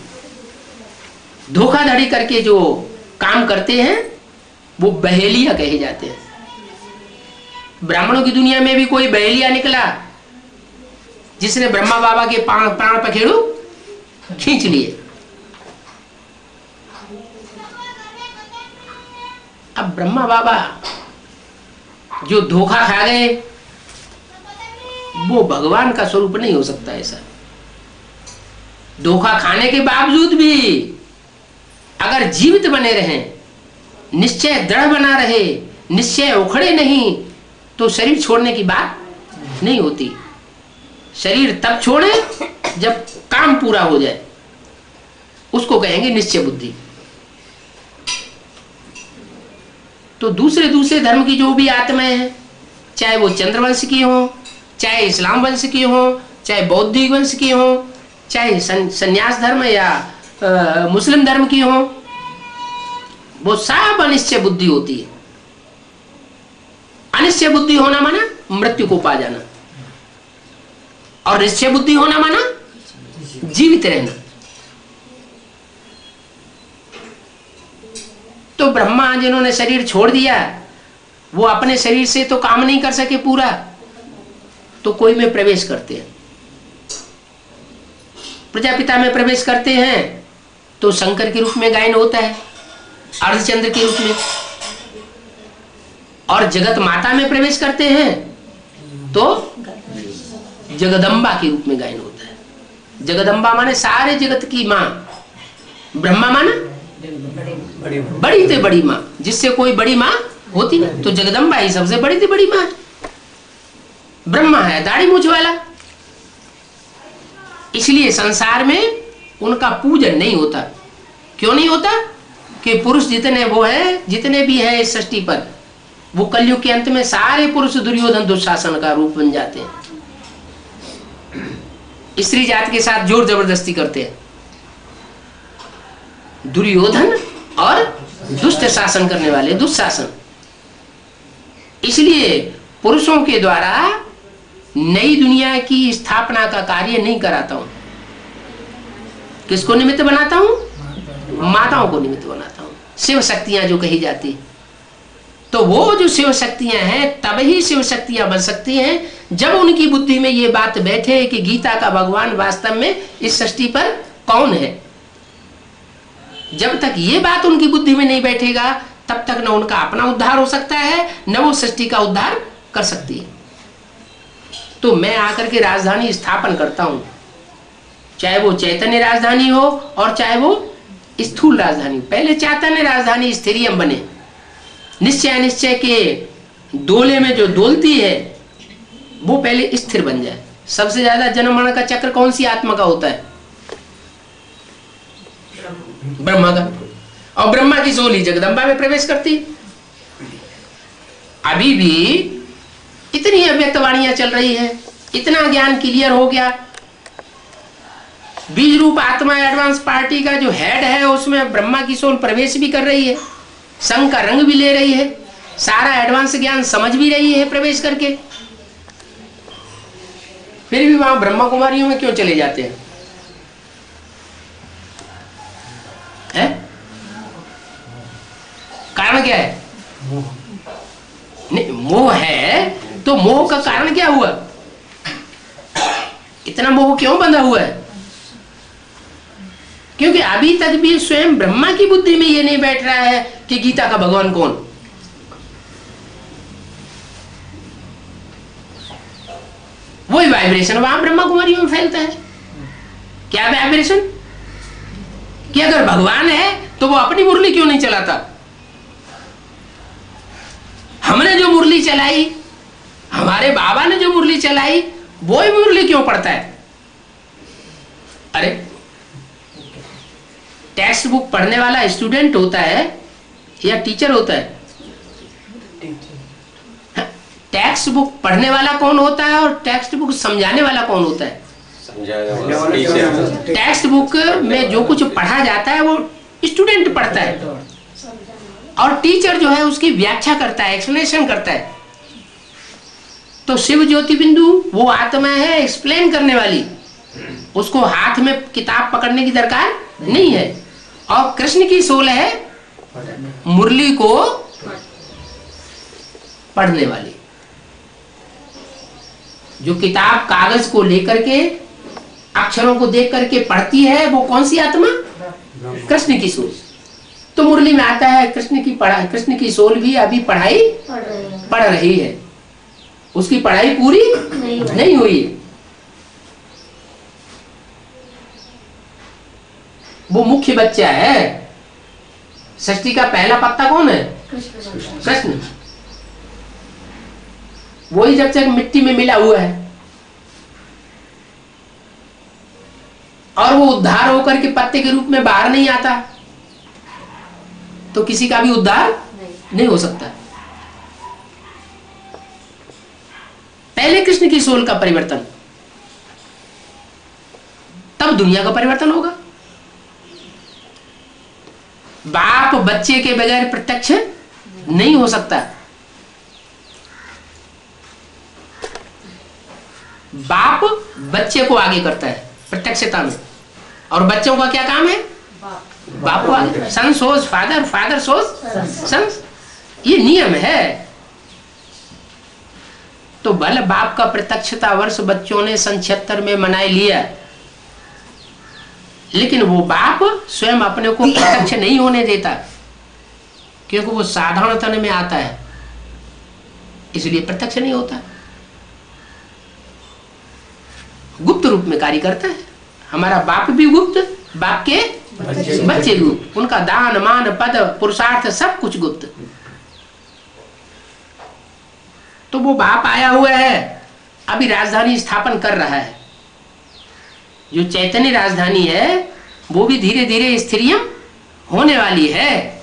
धोखाधड़ी करके जो काम करते हैं वो बहेलिया कहे जाते हैं। ब्राह्मणों की दुनिया में भी कोई बहेलिया निकला जिसने ब्रह्मा बाबा के प्राण पखेड़ू खींच लिए। अब ब्रह्मा बाबा जो धोखा खा गए वो भगवान का स्वरूप नहीं हो सकता। ऐसा धोखा खाने के बावजूद भी अगर जीवित बने रहें, निश्चय दृढ़ बना रहे, निश्चय उखड़े नहीं, तो शरीर छोड़ने की बात नहीं होती। शरीर तब छोड़े जब काम पूरा हो जाए, उसको कहेंगे निश्चय बुद्धि। तो दूसरे दूसरे धर्म की जो भी आत्माएं हैं, चाहे वो चंद्रवंश की हो, चाहे इस्लाम वंश की हो, चाहे बौद्धिक वंश की हो, चाहे संन्यास धर्म या मुस्लिम धर्म की हो, वो सब अनिश्चय बुद्धि होती है। अनिश्चय बुद्धि होना माना मृत्यु को पा जाना, और निश्चय बुद्धि होना माना जीवित रहना। तो ब्रह्मा जिन्होंने शरीर छोड़ दिया वो अपने शरीर से तो काम नहीं कर सके पूरा, तो कोई में प्रवेश करते हैं। प्रजापिता में प्रवेश करते हैं तो शंकर के रूप में गायन होता है, अर्धचंद्र के रूप में। और जगत माता में प्रवेश करते हैं तो जगदम्बा के रूप में गायन होता है। जगदम्बा माने सारे जगत की मां, ब्रह्मा माने बड़ी से बड़ी मां, जिससे कोई बड़ी मां होती नहीं। तो जगदम्बा ही सबसे बड़ी से बड़ी मां। ब्रह्मा है दाढ़ी मूछ वाला, इसलिए संसार में उनका पूजन नहीं होता। क्यों नहीं होता? कि पुरुष जितने वो है, जितने भी हैं इस सृष्टि पर, वो कलयुग के अंत में सारे पुरुष दुर्योधन दुशासन का रूप बन जाते हैं। स्त्री जात के साथ जोर जबरदस्ती करते हैं, दुर्योधन और दुष्ट शासन करने वाले दुशासन। इसलिए पुरुषों के द्वारा नई दुनिया की स्थापना का कार्य नहीं कराता हूं। किसको निमित्त बनाता हूं? माताओं को निमित्त बनाता हूं। शिव शक्तियां जो कही जाती, तो वो जो शिव शक्तियां हैं तब ही शिव शक्तियां बन सकती हैं जब उनकी बुद्धि में ये बात बैठे कि गीता का भगवान वास्तव में इस सृष्टि पर कौन है। जब तक ये बात उनकी बुद्धि में नहीं बैठेगा तब तक न उनका अपना उद्धार हो सकता है, न वो सृष्टि का उद्धार कर सकती है। तो मैं आकर के राजधानी स्थापन करता हूं, चाहे वो चैतन्य राजधानी हो और चाहे वो स्थूल राजधानी। पहले चैतन्य राजधानी स्थिरियम बने, निश्चय अनिश्चय के दोले में जो डोलती है वो पहले स्थिर बन जाए। सबसे ज्यादा जन्म मरण का चक्र कौन सी आत्मा का होता है? ब्रह्मा का। और ब्रह्मा की सोली जगदम्बा में प्रवेश करती। अभी भी इतनी अव्यक्त वाणियां चल रही है, इतना ज्ञान क्लियर हो गया। बीज रूप आत्मा एडवांस पार्टी का जो हेड है उसमें ब्रह्मा की सोल प्रवेश भी कर रही है, संघ का रंग भी ले रही है, सारा एडवांस ज्ञान समझ भी रही है प्रवेश करके। फिर भी वहां ब्रह्मा कुमारियों में क्यों चले जाते हैं? कारण क्या है? नहीं, मोह है तो मोह का कारण क्या हुआ? इतना मोह क्यों बंधा हुआ है? क्योंकि अभी तक भी स्वयं ब्रह्मा की बुद्धि में यह नहीं बैठ रहा है कि गीता का भगवान कौन। वही वाइब्रेशन वहां ब्रह्मा कुमारियों में फैलता है। क्या वाइब्रेशन? कि अगर भगवान है तो वो अपनी मुरली क्यों नहीं चलाता? हमने जो मुरली मुरली चलाई, हमारे बाबा ने जो मुरली चलाई वो ही मुरली क्यों पढ़ता है? अरे टेक्स्ट बुक पढ़ने वाला स्टूडेंट होता है या टीचर होता है? टेक्स्ट बुक पढ़ने वाला कौन होता है और टेक्स्ट बुक समझाने वाला कौन होता है? टेक्स्ट बुक में जो कुछ पढ़ा जाता है वो स्टूडेंट पढ़ता है और टीचर जो है उसकी व्याख्या करता है, एक्सप्लेनेशन करता है। तो शिव ज्योति बिंदु वो आत्मा है एक्सप्लेन करने वाली, उसको हाथ में किताब पकड़ने की दरकार नहीं है। और कृष्ण की सोल है मुरली को पढ़ने वाली, जो किताब कागज को लेकर के अक्षरों को देख करके पढ़ती है, वो कौन सी आत्मा? कृष्ण की सोल। तो मुरली में आता है कृष्ण की सोल भी अभी पढ़ाई पढ़ रही है, उसकी पढ़ाई पूरी नहीं हुई है। वो मुख्य बच्चा है। सृष्टि का पहला पत्ता कौन है? कृष्ण। वही जब तक मिट्टी में मिला हुआ है और वो उद्धार होकर के पत्ते के रूप में बाहर नहीं आता, तो किसी का भी उद्धार नहीं हो सकता। पहले कृष्ण की सोल का परिवर्तन, तब दुनिया का परिवर्तन होगा। बाप बच्चे के बगैर प्रत्यक्ष नहीं हो सकता। बाप बच्चे को आगे करता है प्रत्यक्षता में, और बच्चों का क्या काम है? बाप को आगे। सन सोज फादर, फादर सोज सन, ये नियम है। तो भले बाप का प्रत्यक्षता वर्ष बच्चों ने सन 76 में मना लिया, लेकिन वो बाप स्वयं अपने को प्रत्यक्ष नहीं होने देता, क्योंकि वो साधारण तन में आता है, इसलिए प्रत्यक्ष नहीं होता, गुप्त रूप में कार्य करता है। हमारा बाप भी गुप्त, बाप के बच्चे गुप्त, उनका दान मान पद पुरुषार्थ सब कुछ गुप्त। तो वो बाप आया हुआ है, अभी राजधानी स्थापन कर रहा है। जो चैतन्य राजधानी है वो भी धीरे धीरे स्थिरियम होने वाली है।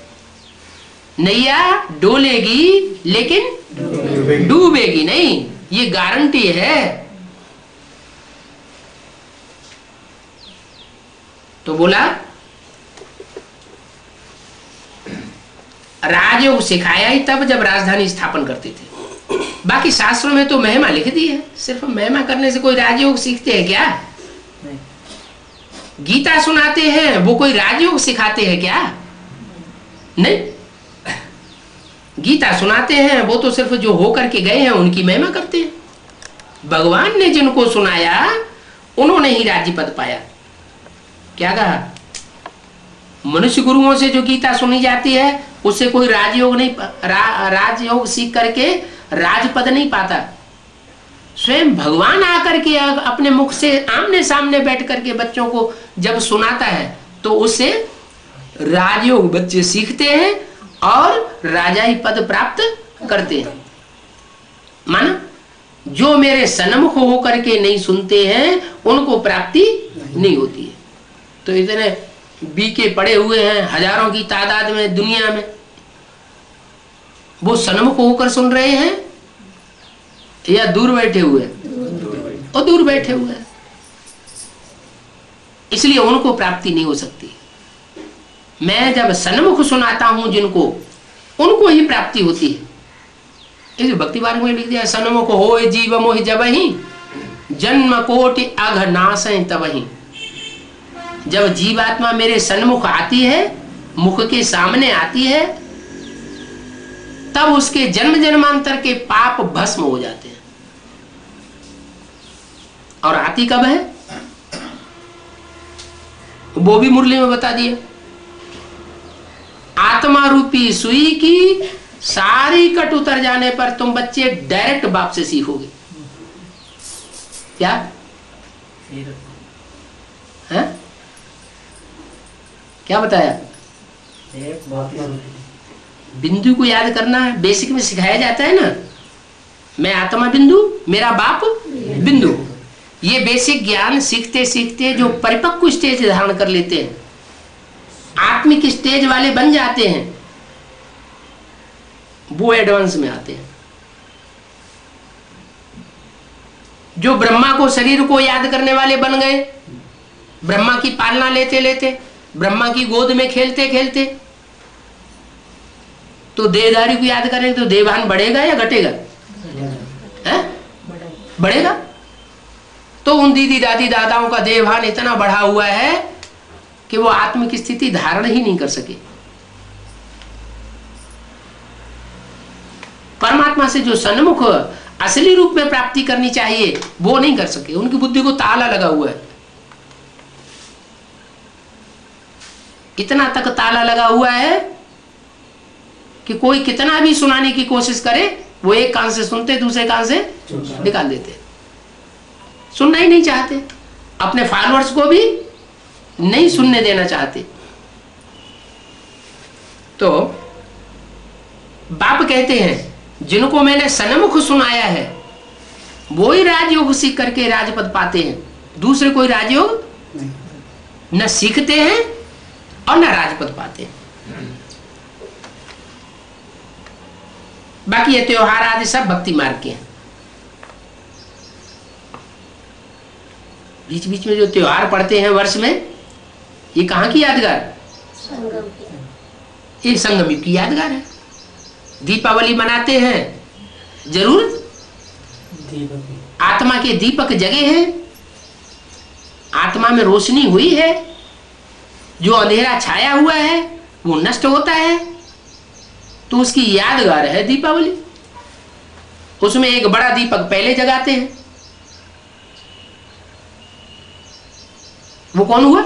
नैया डोलेगी लेकिन डूबेगी नहीं, ये गारंटी है। तो बोला राजयोग सिखाया ही तब जब राजधानी स्थापन करते थे। बाकी शास्त्रों में तो महिमा लिख दी है, सिर्फ महिमा करने से कोई राजयोग सीखते हैं क्या? गीता सुनाते हैं वो कोई राजयोग सिखाते हैं क्या? नहीं। गीता सुनाते हैं वो तो सिर्फ जो होकर के गए हैं उनकी महिमा करते हैं। भगवान ने जिनको सुनाया उन्होंने ही राज्य पद पाया। क्या कहा? मनुष्य गुरुओं से जो गीता सुनी जाती है उससे कोई राजयोग नहीं, राजयोग सीख करके राजपद नहीं पाता। स्वयं भगवान आकर के अपने मुख से आमने सामने बैठ करके बच्चों को जब सुनाता है तो उससे राजयोग बच्चे सीखते हैं और राजाई पद प्राप्त करते हैं। माना जो मेरे सन्मुख होकर के नहीं सुनते हैं उनको प्राप्ति नहीं होती है। तो इतने बीके पड़े हुए हैं हजारों की तादाद में दुनिया में, वो सन्मुख होकर सुन रहे हैं या दूर बैठे हुए? और दूर बैठे हुए हैं, इसलिए उनको प्राप्ति नहीं हो सकती। मैं जब सन्मुख सुनाता हूं जिनको, उनको ही प्राप्ति होती है। इस भक्ति मार्ग में लिख दिया, सन्मुख हो जीव मोहि जबहि जन्म कोटि अघ नासै तबहि। जब जीवात्मा मेरे सन्मुख आती है, मुख के सामने आती है, तब उसके जन्म जन्मांतर के पाप भस्म हो जाते हैं। और आती कब है वो भी मुरली में बता दिया। आत्मा रूपी सुई की सारी कट उतर जाने पर तुम बच्चे डायरेक्ट बाप से सीखोगे। क्या है? क्या बताया? बिंदु को याद करना बेसिक में सिखाया जाता है ना, मैं आत्मा बिंदु, मेरा बाप बिंदु। ये बेसिक ज्ञान सीखते सीखते जो परिपक्व स्टेज धारण कर लेते हैं, आत्मिक स्टेज वाले बन जाते हैं, वो एडवांस में आते हैं। जो ब्रह्मा को, शरीर को याद करने वाले बन गए, ब्रह्मा की पालना लेते लेते, ब्रह्मा की गोद में खेलते खेलते, तो देहधारी को याद करेंगे तो देहभान बढ़ेगा या घटेगा? है? बढ़ेगा। तो उन दीदी दादी दादाओं का देहभान इतना बढ़ा हुआ है कि वो आत्मिक स्थिति धारण ही नहीं कर सके। परमात्मा से जो सन्मुख असली रूप में प्राप्ति करनी चाहिए वो नहीं कर सके। उनकी बुद्धि को ताला लगा हुआ है, इतना तक ताला लगा हुआ है कि कोई कितना भी सुनाने की कोशिश करे, वो एक कान से सुनते दूसरे कान से निकाल देते, सुनना ही नहीं चाहते, अपने फॉलोअर्स को भी नहीं सुनने देना चाहते। तो बाप कहते हैं जिनको मैंने सन्मुख सुनाया है वो ही राजयोग सीख करके राजपद पाते हैं, दूसरे कोई राजयोग न सीखते हैं और न राजपद पाते हैं। बाकी ये त्योहार आदि सब भक्ति मार्ग के हैं। बीच बीच में जो त्योहार पड़ते हैं वर्ष में, ये कहाँ की यादगार? ये संगम युग की यादगार है। दीपावली मनाते हैं जरूर, आत्मा के दीपक जगे हैं, आत्मा में रोशनी हुई है, जो अंधेरा छाया हुआ है वो नष्ट होता है, तो उसकी यादगार है दीपावली। उसमें एक बड़ा दीपक पहले जगाते हैं, वो कौन हुआ?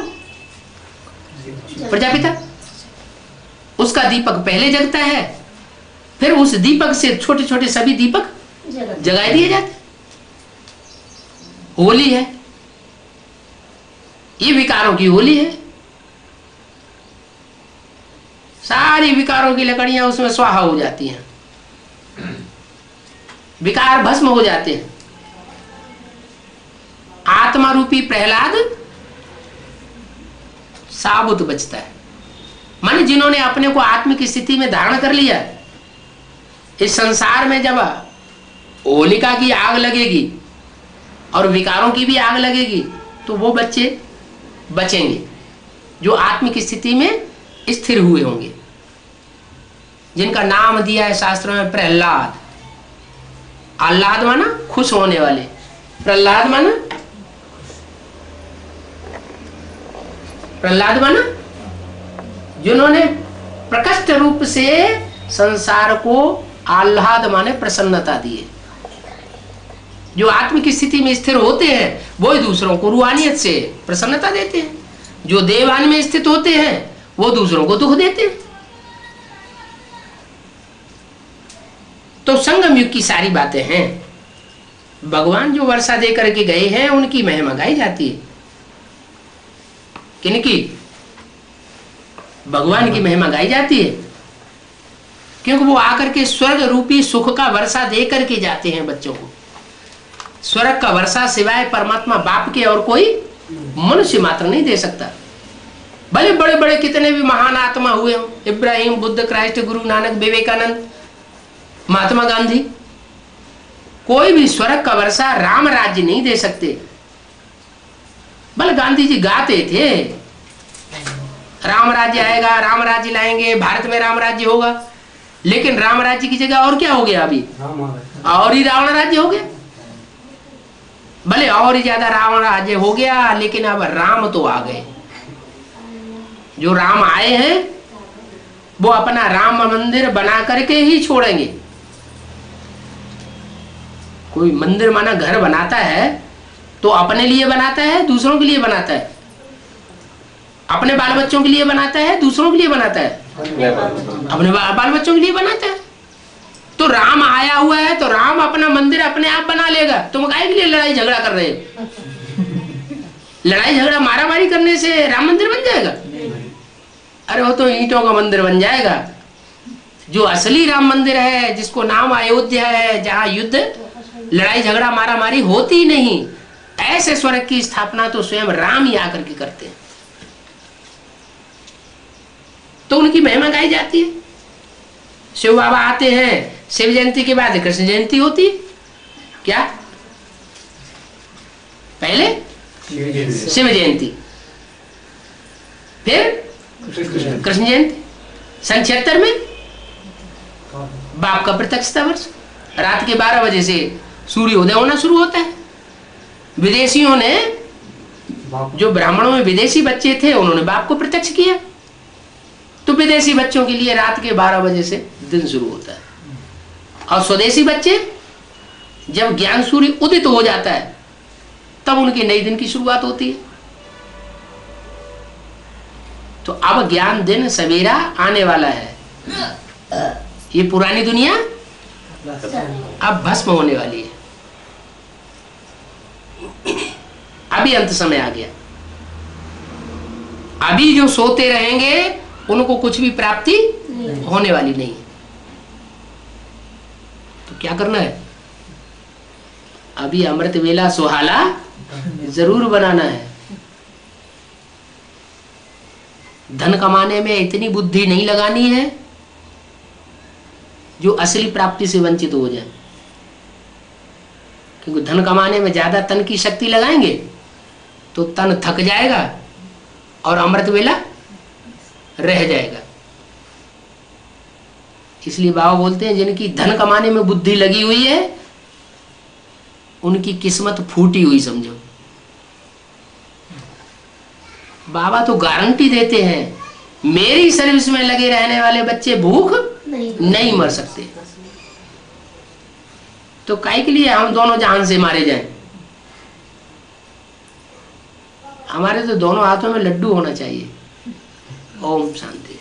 प्रजापिता। उसका दीपक पहले जगता है, फिर उस दीपक से छोटे छोटे सभी दीपक जगाए दिए जाते। होली है, ये विकारों की होली है, सारी विकारों की लकड़ियां उसमें स्वाहा हो जाती हैं, विकार भस्म हो जाते हैं। आत्मा रूपी प्रहलाद साबुत बचता है। माने जिन्होंने अपने को आत्मिक स्थिति में धारण कर लिया, इस संसार में जब होलिका की आग लगेगी और विकारों की भी आग लगेगी तो वो बच्चे बचेंगे जो आत्मिक स्थिति में स्थिर हुए होंगे, जिनका नाम दिया है शास्त्रों में प्रहलाद। आह्लाद माना खुश होने वाले, प्रहलाद माना जिन्होंने प्रकट रूप से संसार को आह्लाद माने प्रसन्नता दी है। जो आत्मिक स्थिति में स्थिर होते हैं वो ही दूसरों को रूहानियत से प्रसन्नता देते हैं, जो देवान में स्थित होते हैं वो दूसरों को दुख देते हैं। तो संगम युग की सारी बातें हैं। भगवान जो वर्षा दे करके गए हैं उनकी महिमा गाई जाती है। किनकी? भगवान की महिमा गाई जाती है, क्योंकि वो आकर के स्वर्ग रूपी सुख का वर्षा दे करके जाते हैं बच्चों को। स्वर्ग का वर्षा सिवाय परमात्मा बाप के और कोई मनुष्य मात्र नहीं दे सकता। भले बड़े बड़े कितने भी महान आत्मा हुए हो, इब्राहिम, बुद्ध, क्राइस्ट, गुरु नानक, विवेकानंद, महात्मा गांधी, कोई भी स्वर्ग का वर्षा राम राज्य नहीं दे सकते। भले गांधी जी गाते थे राम राज्य आएगा, राम राज्य लाएंगे, भारत में राम राज्य होगा, लेकिन राम राज्य की जगह और क्या हो गया? अभी और ही रावण राज्य हो गया। भले और ही ज्यादा रावण राज्य हो गया, लेकिन अब राम तो आ गए। जो राम आए हैं वो अपना राम मंदिर बना करके ही छोड़ेंगे। कोई मंदिर माना घर बनाता है तो अपने लिए बनाता है, दूसरों के लिए बनाता है, अपने बाल बच्चों के लिए बनाता है, दूसरों के लिए बनाता है, अपने बाल बच्चों के लिए बनाता है। तो राम आया हुआ है तो राम अपना मंदिर अपने आप बना लेगा। तुम काहे के लिए लड़ाई झगड़ा कर रहे हो? लड़ाई झगड़ा मारा मारी करने से राम मंदिर बन जाएगा? अरे वो तो ईंटों का मंदिर बन जाएगा, जो असली राम मंदिर है, जिसको नाम अयोध्या है, जहां युद्ध, लड़ाई झगड़ा, मारा मारी होती नहीं, ऐसे स्वर्ग की स्थापना तो स्वयं राम ही आकर के करते हैं। तो उनकी महिमा गाई जाती है। शिव बाबा आते हैं, शिव जयंती के बाद कृष्ण जयंती होती है। क्या पहले शिव जयंती, फिर कृष्ण जयंती। सन 76 में बाप का प्रत्यक्षता वर्ष, रात के 12 बजे से सूर्योदय होना शुरू होता है। विदेशियों ने, जो ब्राह्मणों में विदेशी बच्चे थे, उन्होंने बाप को प्रत्यक्ष किया, तो विदेशी बच्चों के लिए रात के 12 बजे से दिन शुरू होता है। और स्वदेशी बच्चे, जब ज्ञान सूर्य उदित हो जाता है, तब उनके नए दिन की शुरुआत होती है। तो अब ज्ञान दिन सवेरा आने वाला है। ये पुरानी दुनिया अब भस्म होने वाली है। अभी अंत समय आ गया। अभी जो सोते रहेंगे उनको कुछ भी प्राप्ति होने वाली नहीं है। तो क्या करना है? अभी अमृत वेला सुहाना जरूर बनाना है। धन कमाने में इतनी बुद्धि नहीं लगानी है जो असली प्राप्ति से वंचित हो जाए, क्योंकि धन कमाने में ज्यादा तन की शक्ति लगाएंगे तो तन थक जाएगा और अमृत वेला रह जाएगा। इसलिए बाबा बोलते हैं, जिनकी धन कमाने में बुद्धि लगी हुई है उनकी किस्मत फूटी हुई समझो। बाबा तो गारंटी देते हैं, मेरी सर्विस में लगे रहने वाले बच्चे भूख नहीं मर सकते। तो काहे के लिए हम दोनों जान से मारे जाएं? हमारे तो दोनों हाथों में लड्डू होना चाहिए। ओम शांति।